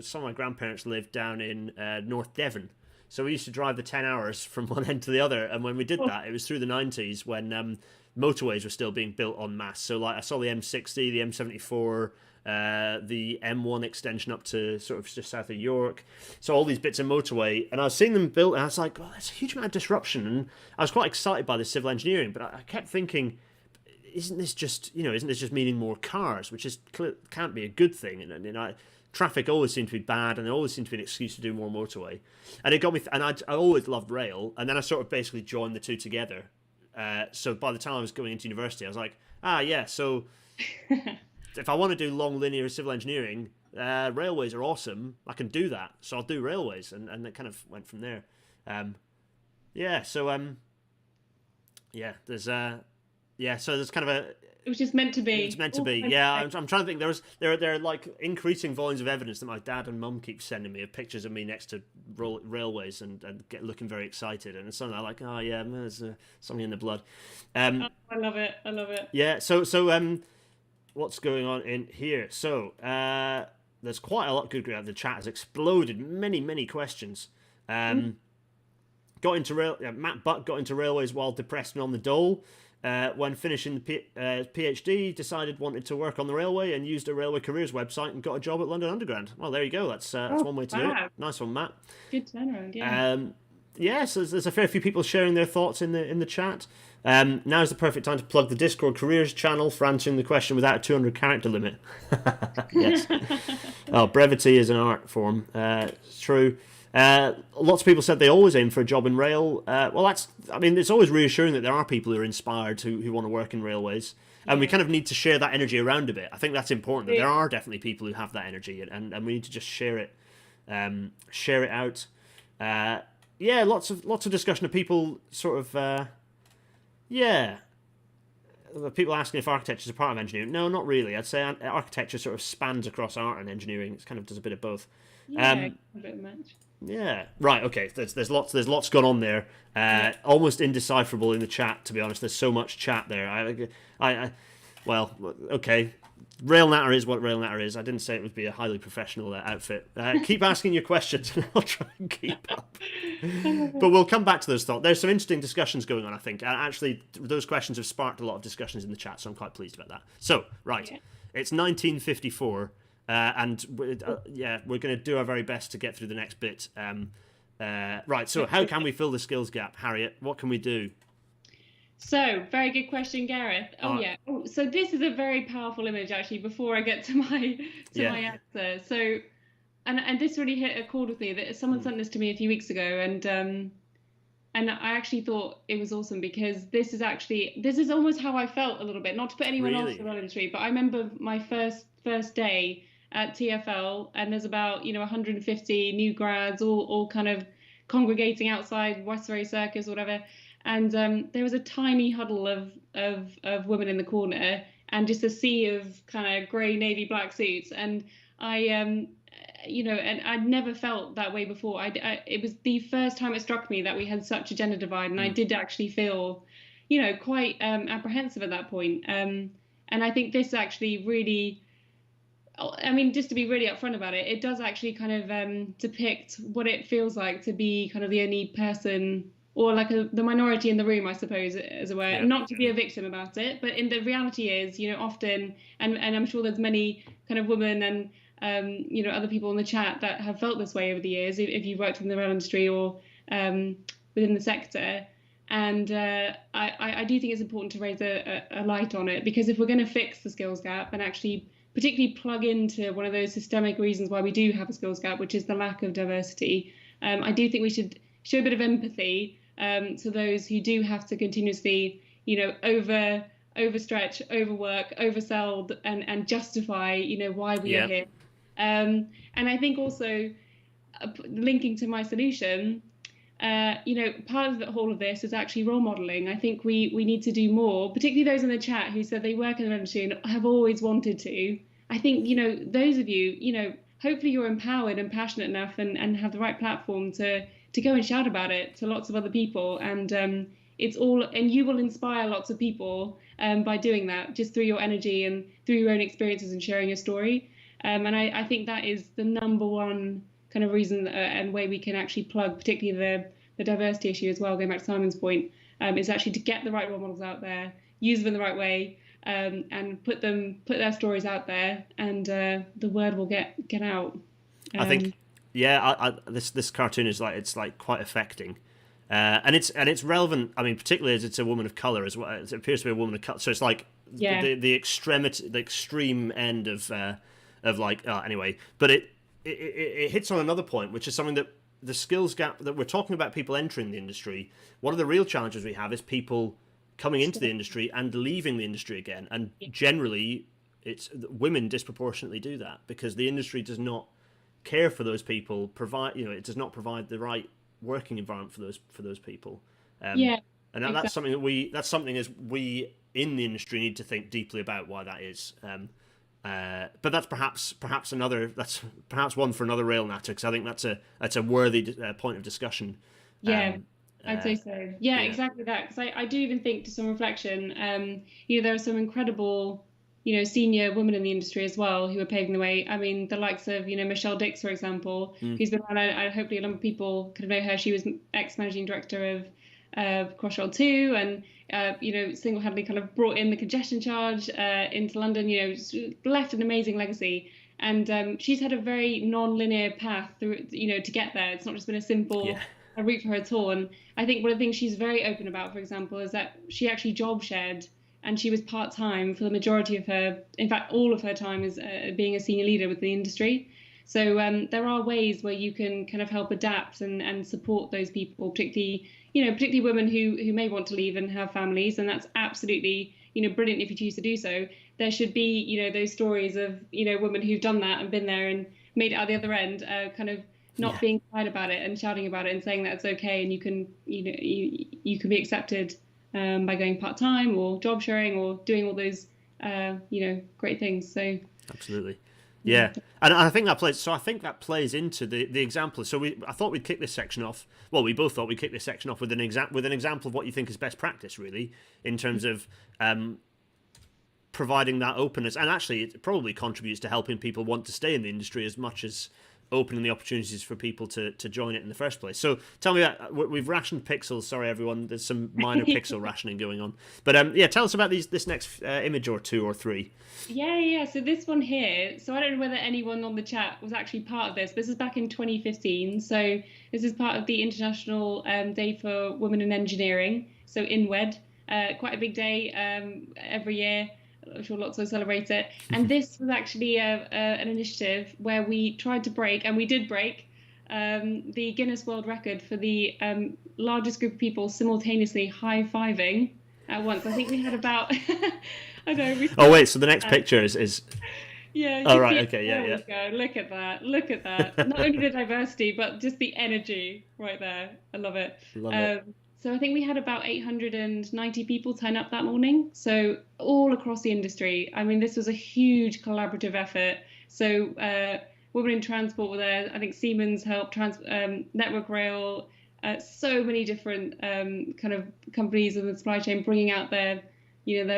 some of my grandparents lived down in North Devon, so we used to drive the 10 hours from one end to the other, and when we did that, it was through the 90s when motorways were still being built en masse. So like I saw the M60, the M74, the M1 extension up to sort of just south of York. So all these bits of motorway, and I was seeing them built, and I was like, "Oh, that's a huge amount of disruption." And I was quite excited by the civil engineering, but I kept thinking, isn't this just meaning more cars, which can't be a good thing? And traffic always seemed to be bad, and there always seemed to be an excuse to do more motorway. And it got me, and I always loved rail, and then I sort of basically joined the two together. So by the time I was going into university, I was like, yeah, so if I want to do long linear civil engineering, railways are awesome. I can do that, so I'll do railways, and it kind of went from there. So there's kind of a. It was just meant to be. It's meant to be. Yeah, I'm trying to think. There are like increasing volumes of evidence that my dad and mum keep sending me of pictures of me next to railways and looking very excited, and it's something I'm like, oh yeah, there's something in the blood. I love it. I love it. Yeah. So what's going on in here? So there's quite a lot good. The chat has exploded. Many questions. Matt Butt got into railways while depressed and on the dole. When finishing the PhD, decided wanted to work on the railway and used a Railway Careers website and got a job at London Underground. Well, there you go. That's one way to do it. Nice one, Matt. Good turnaround, yeah. So there's a fair few people sharing their thoughts in the chat. Now's the perfect time to plug the Discord Careers channel for answering the question without a 200 character limit. Yes. Brevity is an art form. It's true. Lots of people said they always aim for a job in rail. It's always reassuring that there are people who are inspired who want to work in railways. And we kind of need to share that energy around a bit. I think that's important, that there are definitely people who have that energy, and we need to just share it out. Lots of discussion of people sort of, people asking if architecture is a part of engineering. No, not really. I'd say architecture sort of spans across art and engineering. It kind of does a bit of both. A bit of match. Yeah, right. Okay, there's lots going on there. Almost indecipherable in the chat, to be honest. There's so much chat there. Okay. RailNatter is what RailNatter is. I didn't say it would be a highly professional outfit. Keep asking your questions, and I'll try and keep up. But we'll come back to those thoughts. There's some interesting discussions going on, I think. Actually, those questions have sparked a lot of discussions in the chat, so I'm quite pleased about that. So, right, It's 1954. We're going to do our very best to get through the next bit. Right, so how can we fill the skills gap, Harriet? What can we do? So, very good question, Gareth. So this is a very powerful image, actually, before I get to my answer. So, and this really hit a chord with me. That someone sent this to me a few weeks ago, and I actually thought it was awesome, because this is almost how I felt a little bit. Not to put anyone else in the rail industry, but I remember my first day at TfL, and there's about 150 new grads all kind of congregating outside Westbury Circus or whatever, and there was a tiny huddle of women in the corner, and just a sea of kind of grey navy black suits, and I and I'd never felt that way before. It was the first time it struck me that we had such a gender divide, and I did actually feel quite apprehensive at that point, and I think this actually really, just to be really upfront about it, it does actually kind of depict what it feels like to be kind of the only person, or like the minority in the room, I suppose, as it were. Yeah. Not to be a victim about it, but in the reality is, often, and I'm sure there's many kind of women and other people in the chat that have felt this way over the years, if you've worked in the rail industry or within the sector. And I do think it's important to raise a light on it, because if we're going to fix the skills gap and actually particularly plug into one of those systemic reasons why we do have a skills gap, which is the lack of diversity, I do think we should show a bit of empathy to those who do have to continuously, overstretch, overwork, oversell, and justify, why we are here. And I think also linking to my solution, part of all of this is actually role modeling. I think we need to do more, particularly those in the chat who said they work in the industry and have always wanted to. I think, those of you, hopefully you're empowered and passionate enough and have the right platform to go and shout about it to lots of other people. And and you will inspire lots of people by doing that, just through your energy and through your own experiences and sharing your story. And I think that is the number one kind of reason and way we can actually plug, particularly the diversity issue as well, going back to Simon's point, is actually to get the right role models out there, use them in the right way, and put their stories out there, and the word will get out. I think, this cartoon is it's quite affecting, and it's relevant. I mean, particularly as it's a woman of color as well. It appears to be a woman of color, so it's the extreme end of anyway. But it hits on another point, which is something that the skills gap that we're talking about, people entering the industry. One of the real challenges we have is people coming into the industry and leaving the industry again. And generally, it's women disproportionately do that because the industry does not care for those people. It does not provide the right working environment for those people. And exactly. that's something we in the industry need to think deeply about why that is. But that's perhaps one for another rail natter, because I think that's a worthy point of discussion. I'd say so. Exactly that. Because I do even think, to some reflection, there are some incredible, senior women in the industry as well who are paving the way. I mean, the likes of, Michelle Dix, for example, who's been around. Hopefully a number of people kind of know her. She was ex-managing director of Crossrail 2, and single-handedly kind of brought in the congestion charge into London. Left an amazing legacy, and she's had a very non-linear path through, to get there. It's not just been a simple a route for her at all. And I think one of the things she's very open about, for example, is that she actually job shared, and she was part-time for the majority of her, in fact, all of her time as being a senior leader with the industry. So there are ways where you can kind of help adapt and support those people, particularly women who may want to leave and have families, and that's absolutely, brilliant if you choose to do so. There should be, those stories of, women who've done that and been there and made it out the other end, kind of not being quiet about it and shouting about it and saying that it's okay, and you can, you can be accepted by going part-time or job sharing or doing all those, great things. So absolutely. Yeah, and I think that plays. So I think that plays into the example. So I thought we'd kick this section off. Well, we both thought we'd kick this section off with an example of what you think is best practice, really, in terms of providing that openness. And actually, it probably contributes to helping people want to stay in the industry as much as opening the opportunities for people to join it in the first place. So tell me that we've rationed pixels. Sorry, everyone. There's some minor pixel rationing going on. But tell us about this next image or two or three. Yeah. So this one here. So I don't know whether anyone on the chat was actually part of this. This is back in 2015. So this is part of the International Day for Women in Engineering. So INWED, quite a big day every year. I'm sure lots will celebrate it. And this was actually an initiative where we tried to break, and we did break, the Guinness World Record for the largest group of people simultaneously high-fiving at once. I think we had about, I don't know. Oh, wait, so the next picture is... Yeah. Oh, right, okay, yeah. There we go. Look at that. Not only the diversity, but just the energy right there. I love it. Love it. So I think we had about 890 people turn up that morning. So all across the industry. I mean, this was a huge collaborative effort. So Women in Transport were there. I think Siemens helped, Network Rail, so many different kind of companies in the supply chain bringing out their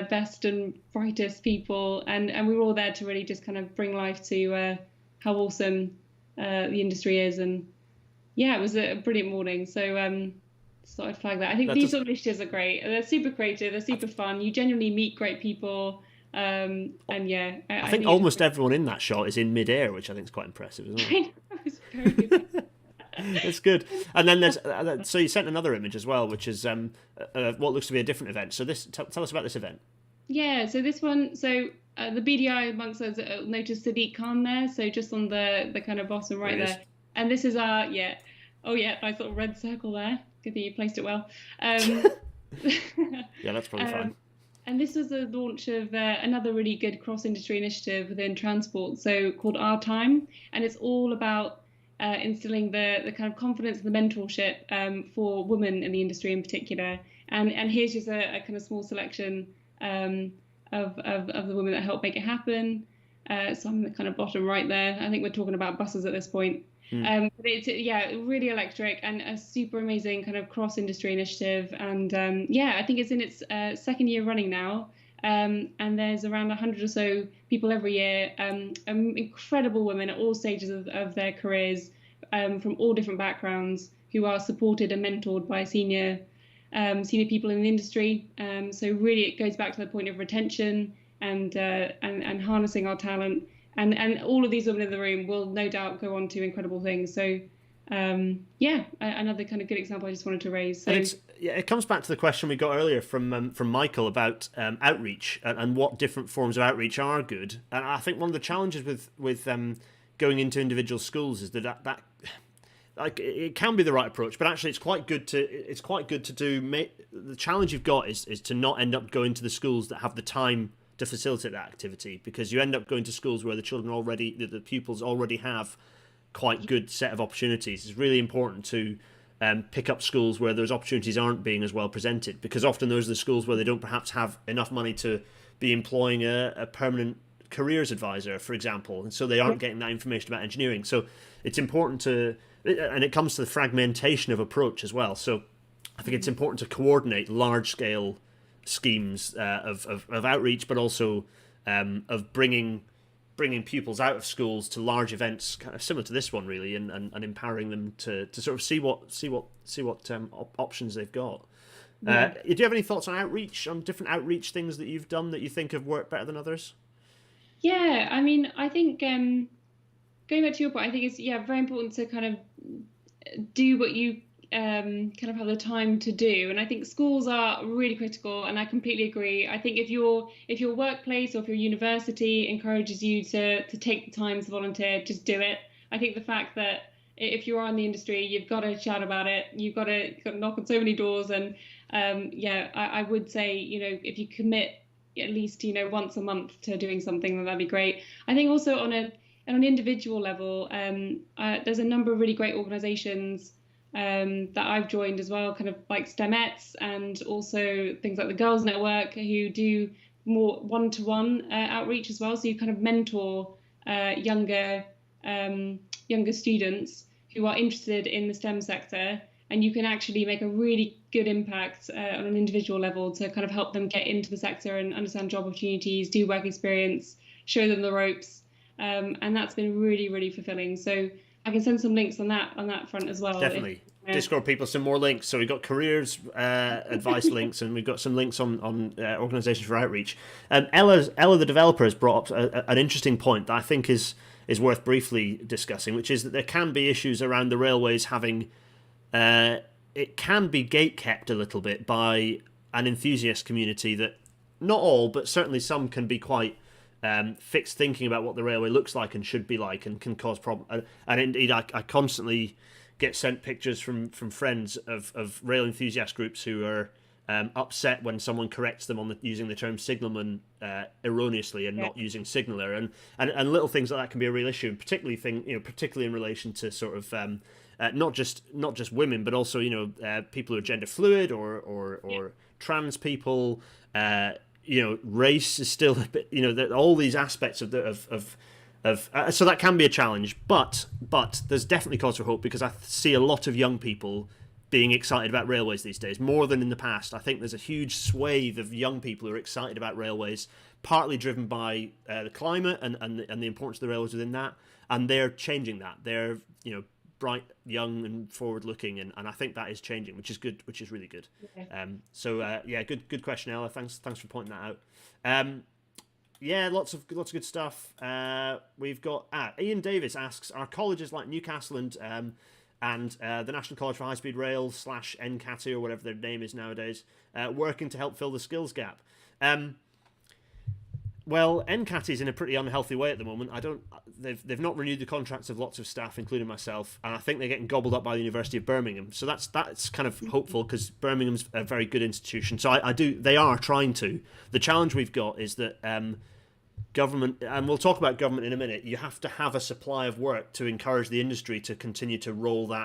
best and brightest people. And we were all there to really just kind of bring life to how awesome the industry is. And yeah, it was a brilliant morning. So so I'd flag that. I think these sort of initiatives are great. They're super creative. They're super fun. You genuinely meet great people. And yeah, I think almost everyone in that shot is in midair, which I think is quite impressive, isn't it? It's very good. It's good. And then there's so you sent another image as well, which is what looks to be a different event. So tell us about this event. Yeah. So this one. So the BDI amongst us noticed Sadiq Khan there. So just on the kind of bottom right there. And this is our nice little red circle there. Good thing you placed it well. Yeah, that's probably fine. And this was the launch of another really good cross-industry initiative within transport, so called Our Time, and it's all about instilling the kind of confidence and the mentorship for women in the industry in particular. And here's just a kind of small selection of the women that help make it happen. So I'm in the kind of bottom right there. I think we're talking about buses at this point. But it's really electric and a super amazing kind of cross-industry initiative. And I think it's in its second year running now. And there's around 100 or so people every year, incredible women at all stages of their careers, from all different backgrounds, who are supported and mentored by senior people in the industry. So really it goes back to the point of retention and harnessing our talent. And all of these women in the room will no doubt go on to incredible things. So, another kind of good example I just wanted to raise. So, it comes back to the question we got earlier from Michael about outreach and what different forms of outreach are good. And I think one of the challenges with going into individual schools is that like it can be the right approach, but actually it's quite good to do. The challenge you've got is to not end up going to the schools that have the time to facilitate that activity, because you end up going to schools where the pupils already have quite good set of opportunities. It's really important to pick up schools where those opportunities aren't being as well presented, because often those are the schools where they don't perhaps have enough money to be employing a permanent careers advisor, for example, and so they aren't getting that information about engineering. So it's important and it comes to the fragmentation of approach as well. So I think it's important to coordinate large-scale schemes of outreach, but also of bringing pupils out of schools to large events, kind of similar to this one, really, and empowering them to sort of see what options they've got. Do you have any thoughts on outreach, on different outreach things that you've done that you think have worked better than others? Yeah, I mean, I think going back to your point, I think it's very important to kind of do what you kind of have the time to do, and I think schools are really critical, and I completely agree. I think if your workplace or if your university encourages you to take the time to volunteer, just do it. I think the fact that if you are in the industry, you've got to shout about it, you've got to knock on so many doors, and I would say, if you commit at least once a month to doing something, then that'd be great. I think also on an individual level, there's a number of really great organizations that I've joined as well, kind of like STEMettes, and also things like the Girls Network, who do more one-to-one outreach as well. So you kind of mentor younger students who are interested in the STEM sector, and you can actually make a really good impact on an individual level to kind of help them get into the sector and understand job opportunities, do work experience, show them the ropes, and that's been really, really fulfilling. So I can send some links on that front as well. Definitely. Discord people some more links. So we've got careers advice links, and we've got some links on organisations for outreach. Ella the developer has brought up an interesting point that I think is worth briefly discussing, which is that there can be issues around the railways having it can be gatekept a little bit by an enthusiast community that, not all, but certainly some, can be quite fixed thinking about what the railway looks like and should be like, and can cause problems. And indeed, I constantly get sent pictures from friends of rail enthusiast groups who are upset when someone corrects them on using the term signalman erroneously and not using signaller, and little things like that can be a real issue, and particularly in relation to sort of not just women, but also people who are gender fluid or trans people. Race is still a bit, all these aspects so that can be a challenge, but there's definitely cause for hope, because I see a lot of young people being excited about railways these days, more than in the past. I think there's a huge swathe of young people who are excited about railways, partly driven by the climate and the importance of the railways within that, and they're changing that. They're bright, young, and forward-looking, and I think that is changing, which is good, which is really good. Good question, Ella. Thanks for pointing that out. Lots of good stuff. We've got Ian Davis asks, are colleges like Newcastle and the National College for High Speed Rail / NCATI, or whatever their name is nowadays, working to help fill the skills gap? Well, NCAT is in a pretty unhealthy way at the moment. They've not renewed the contracts of lots of staff, including myself, and I think they're getting gobbled up by the University of Birmingham. So that's kind of hopeful, because Birmingham's a very good institution. So they are trying to. The challenge we've got is that government, and we'll talk about government in a minute, you have to have a supply of work to encourage the industry to continue to roll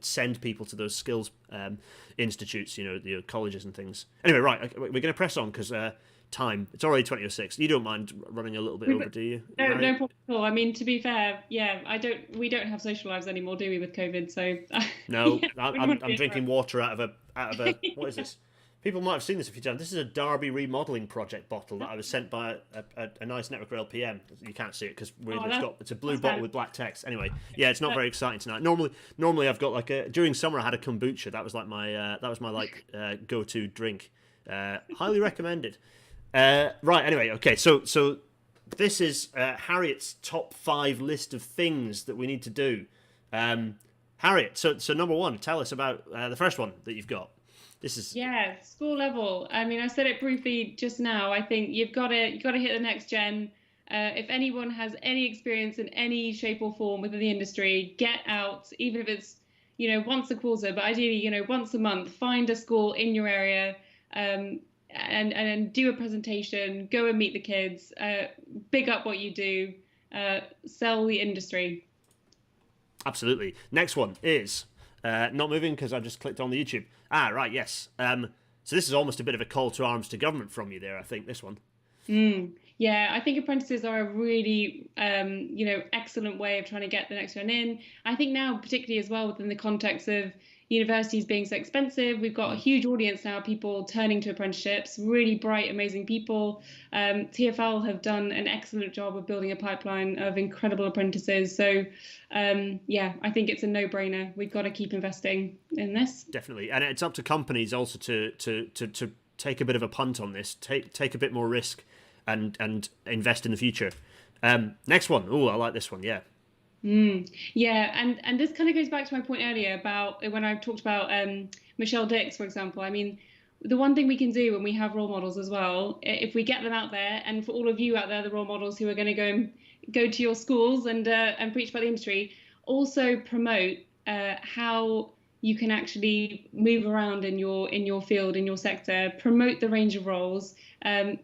send people to those skills institutes, the colleges and things. Anyway, right, we're going to press on, because time. It's already 20:06. You don't mind running a little bit over, do you? No problem at all. I mean, to be fair, we don't have social lives anymore, do we, with COVID? So no, I'm drinking water out of a what is this? People might have seen this a few times. This is a Derby remodelling project bottle that I was sent by a nice Network Rail PM. You can't see it because it's a blue bottle with black text. Anyway, it's not very exciting tonight. Normally I've got during summer I had a kombucha. That was like my go-to drink. Highly recommended. Right. Anyway, okay. So this is Harriet's top 5 list of things that we need to do. Harriet. So number 1, tell us about the first one that you've got. This is school level. I mean, I said it briefly just now. I think you've got to hit the next gen. If anyone has any experience in any shape or form within the industry, get out, even if it's, once a quarter, but ideally, once a month, find a school in your area, and do a presentation, go and meet the kids, big up what you do, sell the industry. Absolutely. Next one is not moving because I just clicked on the YouTube. Right, yes. So this is almost a bit of a call to arms to government from you there, I think, this one. Yeah, I think apprentices are a really, excellent way of trying to get the next one in. I think now, particularly as well within the context of universities being so expensive, we've got a huge audience now, people turning to apprenticeships, really bright, amazing people. TfL have done an excellent job of building a pipeline of incredible apprentices. So, I think it's a no-brainer. We've got to keep investing in this. Definitely, and it's up to companies also to take a bit of a punt on this, take a bit more risk, and invest in the future. Next one. Oh, I like this one. Yeah. Yeah, and this kind of goes back to my point earlier about when I talked about Michelle Dix, for example. I mean, the one thing we can do when we have role models as well, if we get them out there, and for all of you out there, the role models who are going to go to your schools and preach about the industry, also promote how you can actually move around in your field, in your sector, promote the range of roles,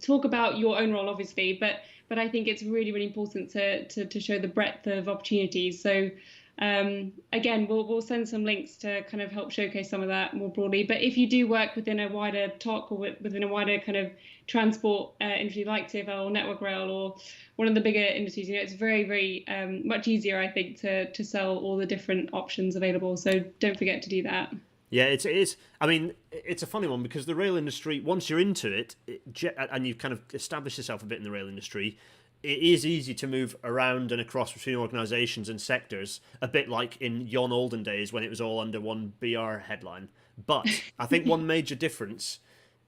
talk about your own role, obviously, but I think it's really, really important to show the breadth of opportunities. So again, we'll send some links to kind of help showcase some of that more broadly. But if you do work within a wider TOC or within a wider kind of transport industry like TfL or Network Rail or one of the bigger industries, it's very, very much easier, I think, to sell all the different options available. So don't forget to do that. Yeah, it is. I mean, it's a funny one because the rail industry, once you're into it, and you've kind of established yourself a bit in the rail industry, it is easy to move around and across between organisations and sectors, a bit like in yon olden days when it was all under one BR headline. But I think one major difference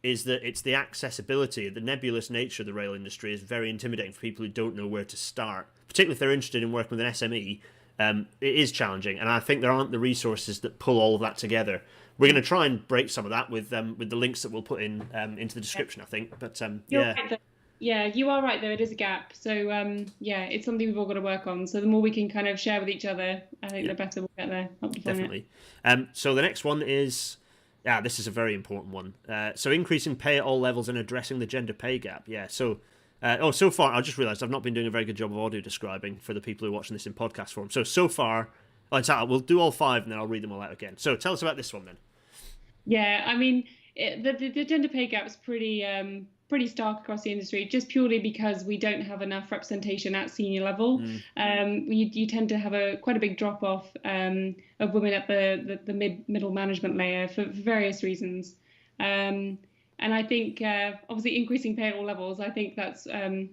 is that it's the accessibility, the nebulous nature of the rail industry is very intimidating for people who don't know where to start, particularly if they're interested in working with an SME. It is challenging, and I think there aren't the resources that pull all of that together. We're going to try and break some of that with the links that we'll put in into the description, I think. But yeah. Yeah, you are right, though. It is a gap. So, it's something we've all got to work on. So the more we can kind of share with each other, I think the better we'll get there. Definitely. So the next one is, this is a very important one. So increasing pay at all levels and addressing the gender pay gap. Yeah, so... so far, I just realised I've not been doing a very good job of audio describing for the people who are watching this in podcast form. So far, we'll do all 5 and then I'll read them all out again. So tell us about this one then. Yeah, I mean, the gender pay gap is pretty stark across the industry, just purely because we don't have enough representation at senior level. You tend to have quite a big drop off of women at the middle management layer for various reasons. And I think, obviously, increasing pay at all levels, I think that's, to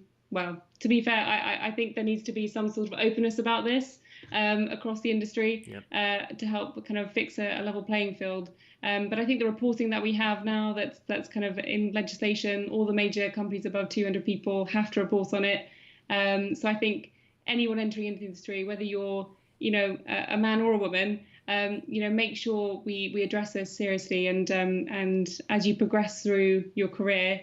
be fair, I think there needs to be some sort of openness about this across the industry to help kind of fix a level playing field. But I think the reporting that we have now that's kind of in legislation, all the major companies above 200 people have to report on it. So I think anyone entering into the industry, whether you're, a man or a woman, make sure we address this seriously, and as you progress through your career,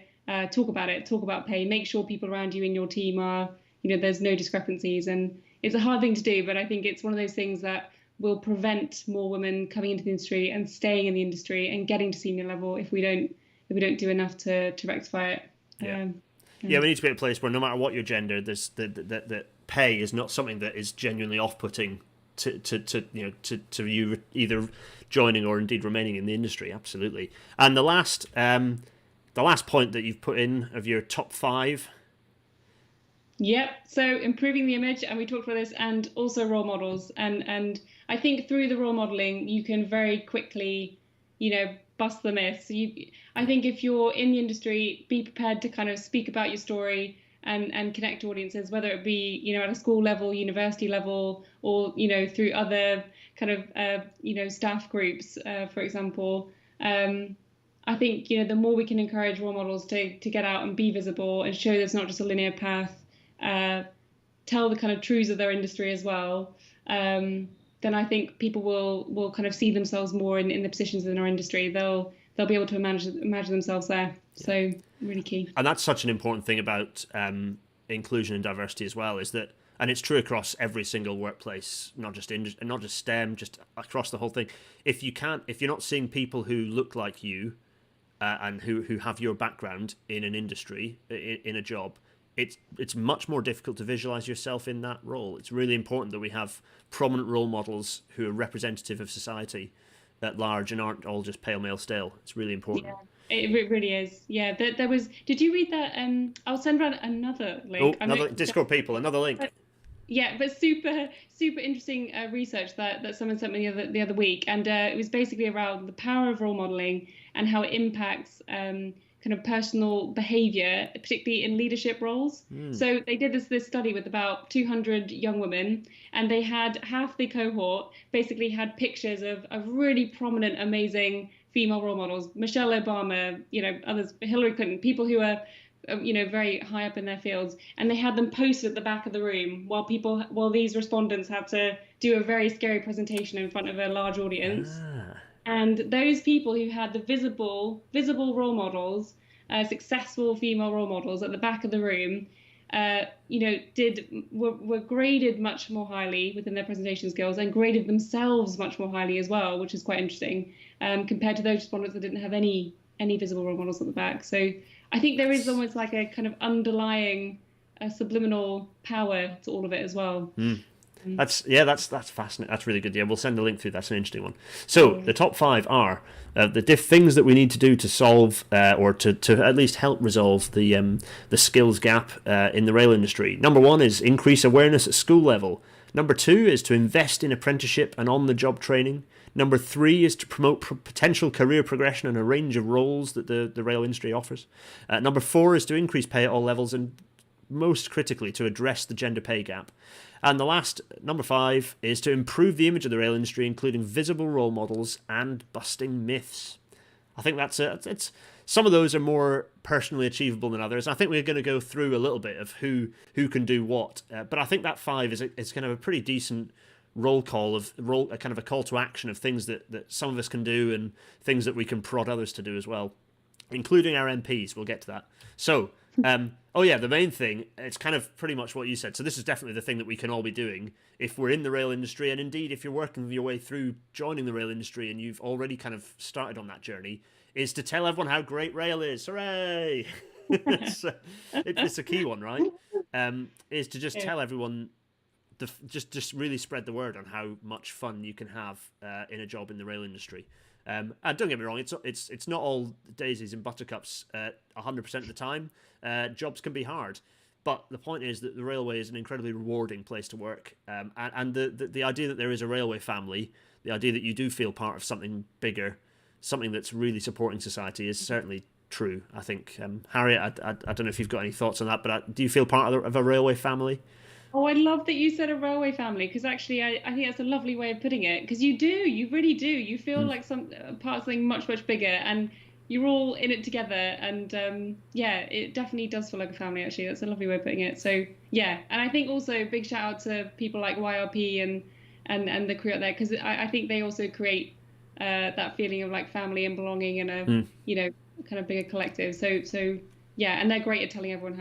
talk about it, talk about pay, make sure people around you in your team are, there's no discrepancies. And it's a hard thing to do, but I think it's one of those things that will prevent more women coming into the industry and staying in the industry and getting to senior level if we don't do enough to rectify it. We need to be at a place where no matter what your gender, there's the pay is not something that is genuinely off-putting to you either joining or indeed remaining in the industry. Absolutely. And the last point that you've put in of your top 5. Yep. So improving the image, and we talked about this, and also role models. And I think through the role modeling, you can very quickly, bust the myths. I think if you're in the industry, be prepared to kind of speak about your story and connect to audiences, whether it be, at a school level, university level, or, through other kind of, staff groups, for example. I think, the more we can encourage role models to get out and be visible and show there's not just a linear path, tell the kind of truths of their industry as well, then I think people will kind of see themselves more in the positions in our industry. They'll be able to imagine themselves there. So really key. And that's such an important thing about inclusion and diversity as well is that, and it's true across every single workplace, not just STEM, just across the whole thing. If you're not seeing people who look like you, and who have your background in an industry, in a job, it's much more difficult to visualize yourself in that role. It's really important that we have prominent role models who are representative of society at large and aren't all just pale male stale. It's really important. Yeah, it really is. Yeah, there was. Did you read that? I'll send around another link. Another Discord people, another link. Yeah, but super interesting research that someone sent me the other week, and it was basically around the power of role modeling and how it impacts kind of personal behavior, particularly in leadership roles. So they did this study with about 200 young women, and they had half the cohort basically had pictures of really prominent, amazing female role models, Michelle Obama, others, Hillary Clinton, people who are very high up in their fields, and they had them posted at the back of the room while these respondents had to do a very scary presentation in front of a large audience. And those people who had the visible role models, successful female role models at the back of the room, were graded much more highly within their presentation skills, and graded themselves much more highly as well, which is quite interesting, compared to those respondents that didn't have any visible role models at the back. So I think there is almost like a kind of underlying subliminal power to all of it as well. That's fascinating. That's really good. Yeah, we'll send the link through. That's an interesting one. So the top 5 are the things that we need to do to solve or to at least help resolve the skills gap in the rail industry. Number 1 is increase awareness at school level. Number 2 is to invest in apprenticeship and on-the-job training. Number 3 is to promote potential career progression and a range of roles that the rail industry offers. Number 4 is to increase pay at all levels, and most critically, to address the gender pay gap. And the last, number 5, is to improve the image of the rail industry, including visible role models and busting myths. I think it's some of those are more personally achievable than others. I think we're going to go through a little bit of who can do what, but I think that 5 is kind of a pretty decent kind of a call to action of things that some of us can do and things that we can prod others to do as well, including our MPs. We'll get to that. So, the main thing, it's kind of pretty much what you said. So this is definitely the thing that we can all be doing if we're in the rail industry, and indeed if you're working your way through joining the rail industry and you've already kind of started on that journey, is to tell everyone how great rail is. Hooray! It's a key one, right? Is to just tell everyone, just really spread the word on how much fun you can have in a job in the rail industry. And don't get me wrong, it's not all daisies and buttercups 100% of the time. Jobs can be hard, but the point is that the railway is an incredibly rewarding place to work. And the idea that there is a railway family, the idea that you do feel part of something bigger, something that's really supporting society, is certainly true. I think, Harriet, I don't know if you've got any thoughts on that, but do you feel part of a railway family? Oh, I love that you said a railway family, because actually I think that's a lovely way of putting it, because you really do. You feel like part of something much, much bigger, and you're all in it together. And it definitely does feel like a family, actually. That's a lovely way of putting it. So, yeah. And I think also big shout out to people like YRP and the crew out there, because I think they also create that feeling of like family and belonging and a, kind of bigger collective. So yeah, and they're great at telling everyone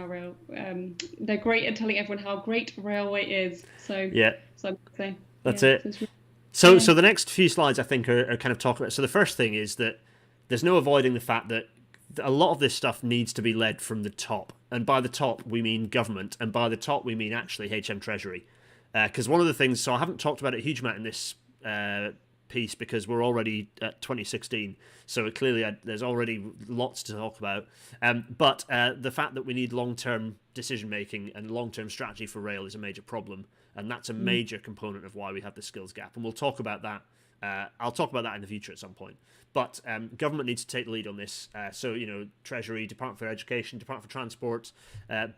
how great railway is. So yeah, so I'd say that's it. So the next few slides I think are kind of talking about. So the first thing is that there's no avoiding the fact that a lot of this stuff needs to be led from the top, and by the top we mean government, and by the top we mean actually HM Treasury, because one of the things. So I haven't talked about it a huge amount in this piece because we're already at 2016, so clearly there's already lots to talk about, but the fact that we need long-term decision making and long-term strategy for rail is a major problem, and that's a major component of why we have the skills gap, and we'll talk about that. I'll talk about that in the future at some point, but government needs to take the lead on this. So Treasury, Department for Education, Department for Transport,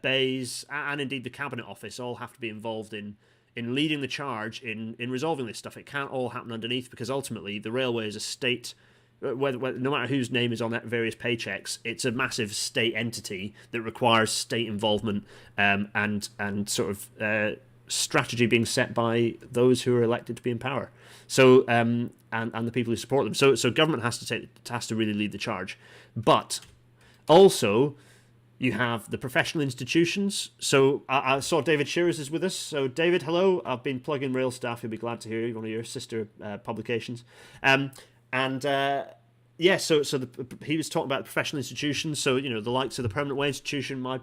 BEIS, and indeed the Cabinet Office all have to be involved in leading the charge in resolving this stuff. It can't all happen underneath, because ultimately the railway is a state, whether no matter whose name is on that various paychecks, it's a massive state entity that requires state involvement and sort of strategy being set by those who are elected to be in power. So and the people who support them. So government has to really lead the charge, but also You have the professional institutions. So I saw David Shearers is with us. So David, hello. I've been plugging Rail Staff. You'll be glad to hear one of your sister publications. Yeah, so he was talking about professional institutions. So the likes of the Permanent Way Institution, my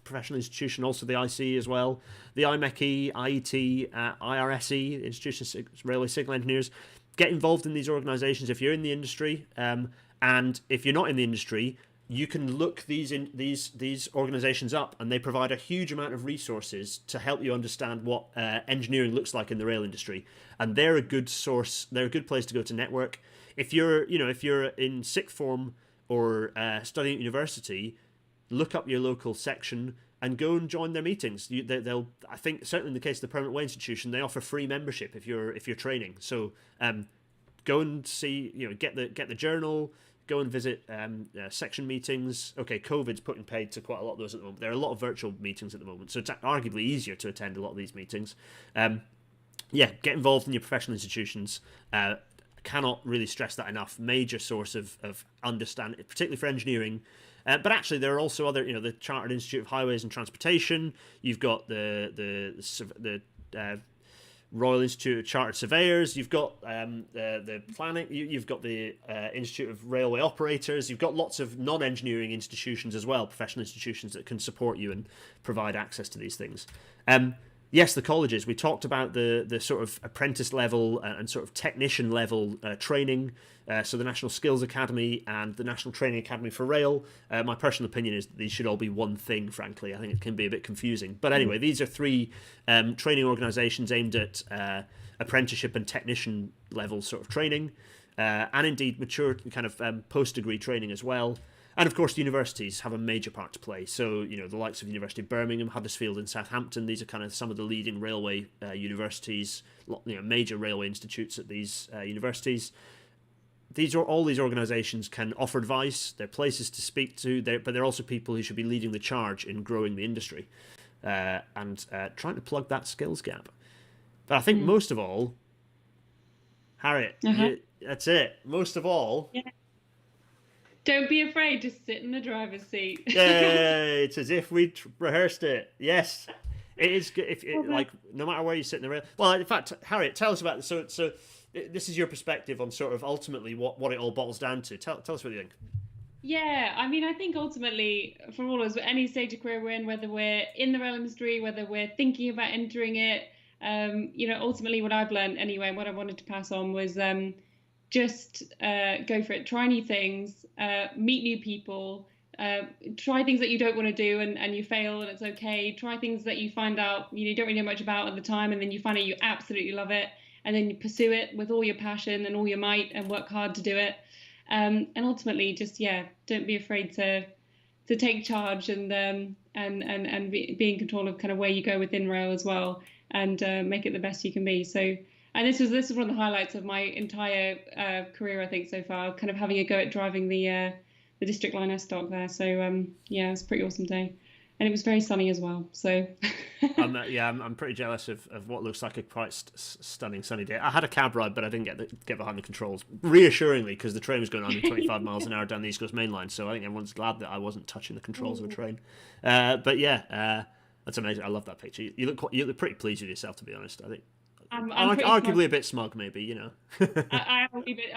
professional institution, also the IC as well, the IMechE, IET, IRSE, Institution of Railway Signal Engineers. Get involved in these organisations if you're in the industry, and if you're not in the industry, you can look these organisations up, and they provide a huge amount of resources to help you understand what engineering looks like in the rail industry. And they're a good source. They're a good place to go to network. If you're in sixth form or studying at university, look up your local section and go and join their meetings. They'll, I think, certainly in the case of the Permanent Way Institution, they offer free membership if you're training. So go and see, get the journal. Go and visit section meetings. Okay, COVID's putting paid to quite a lot of those at the moment. There are a lot of virtual meetings at the moment, so it's arguably easier to attend a lot of these meetings. Get involved in your professional institutions. Cannot really stress that enough. Major source of understanding, particularly for engineering. But actually, there are also other, the Chartered Institute of Highways and Transportation. You've got the Royal Institute of Chartered Surveyors. You've got the planning. You've got the Institute of Railway Operators. You've got lots of non-engineering institutions as well, professional institutions that can support you and provide access to these things. Yes, the colleges. We talked about the sort of apprentice level and sort of technician level training. So the National Skills Academy and the National Training Academy for Rail. My personal opinion is that these should all be one thing, frankly. I think it can be a bit confusing. But anyway, these are three training organisations aimed at apprenticeship and technician level sort of training, and indeed mature kind of post-degree training as well. And of course, universities have a major part to play. So, the likes of University of Birmingham, Huddersfield and Southampton, these are kind of some of the leading railway universities, major railway institutes at these universities. All these organisations can offer advice. They're places to speak to, but they're also people who should be leading the charge in growing the industry and trying to plug that skills gap. But I think most of all, Harriet, that's it. Most of all... Yeah. Don't be afraid, just sit in the driver's seat. Yay! It's as if we'd rehearsed it. Yes, it is. No matter where you sit in the rail. Well, in fact, Harriet, tell us about this. So this is your perspective on sort of ultimately what it all boils down to. Tell us what you think. Yeah, I mean, I think ultimately for all of us, any stage of career we're in, whether we're in the rail industry, whether we're thinking about entering it, ultimately what I've learned anyway, what I wanted to pass on was just go for it. Try new things, meet new people, try things that you don't want to do and you fail and it's okay. Try things that you find out you don't really know much about at the time, and then you find out you absolutely love it, and then you pursue it with all your passion and all your might and work hard to do it. And ultimately, just don't be afraid to take charge and be in control of kind of where you go within rail as well, and make it the best you can be. So. And this is one of the highlights of my entire career, I think, so far. Kind of having a go at driving the District Line S stock there. So it was a pretty awesome day, and it was very sunny as well. So I'm pretty jealous of what looks like a quite stunning sunny day. I had a cab ride, but I didn't get behind the controls. Reassuringly, because the train was going 125 miles an hour down the East Coast Main Line. So I think everyone's glad that I wasn't touching the controls of a train. That's amazing. I love that picture. You look pretty pleased with yourself, to be honest. I think. I'm arguably a bit smug, maybe, I'm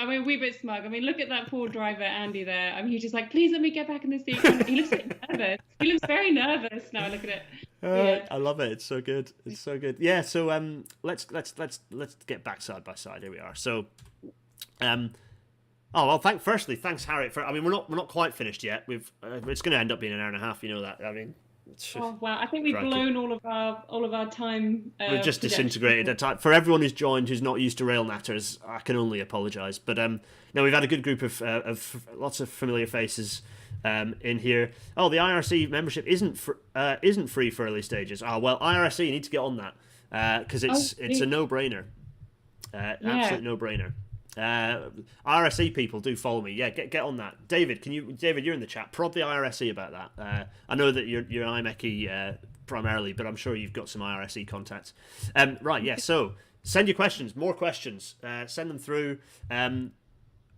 a wee bit smug. I mean, look at that poor driver, Andy, there. I mean, he's just like, please let me get back in the seat. He looks nervous. He looks very nervous now. Look at it. I love it. It's so good. It's so good. Yeah. So let's get back side by side. Here we are. So, thanks, Harriet. We're not quite finished yet. It's going to end up being an hour and a half. You know that. I mean. Oh wow! I think we've blown all of our time. We've just disintegrated at time. For everyone who's joined who's not used to rail matters, I can only apologise. But no, we've had a good group of lots of familiar faces in here. Oh, the IRC membership isn't free for early stages. Oh well, IRC, you need to get on that because it's a no-brainer, absolute no-brainer. IRSE people do follow me. Yeah, get on that. David, you're in the chat. Prod the IRSE about that. I know that you're an IMechE primarily, but I'm sure you've got some IRSE contacts. Right, yeah. So send your questions. More questions. Send them through.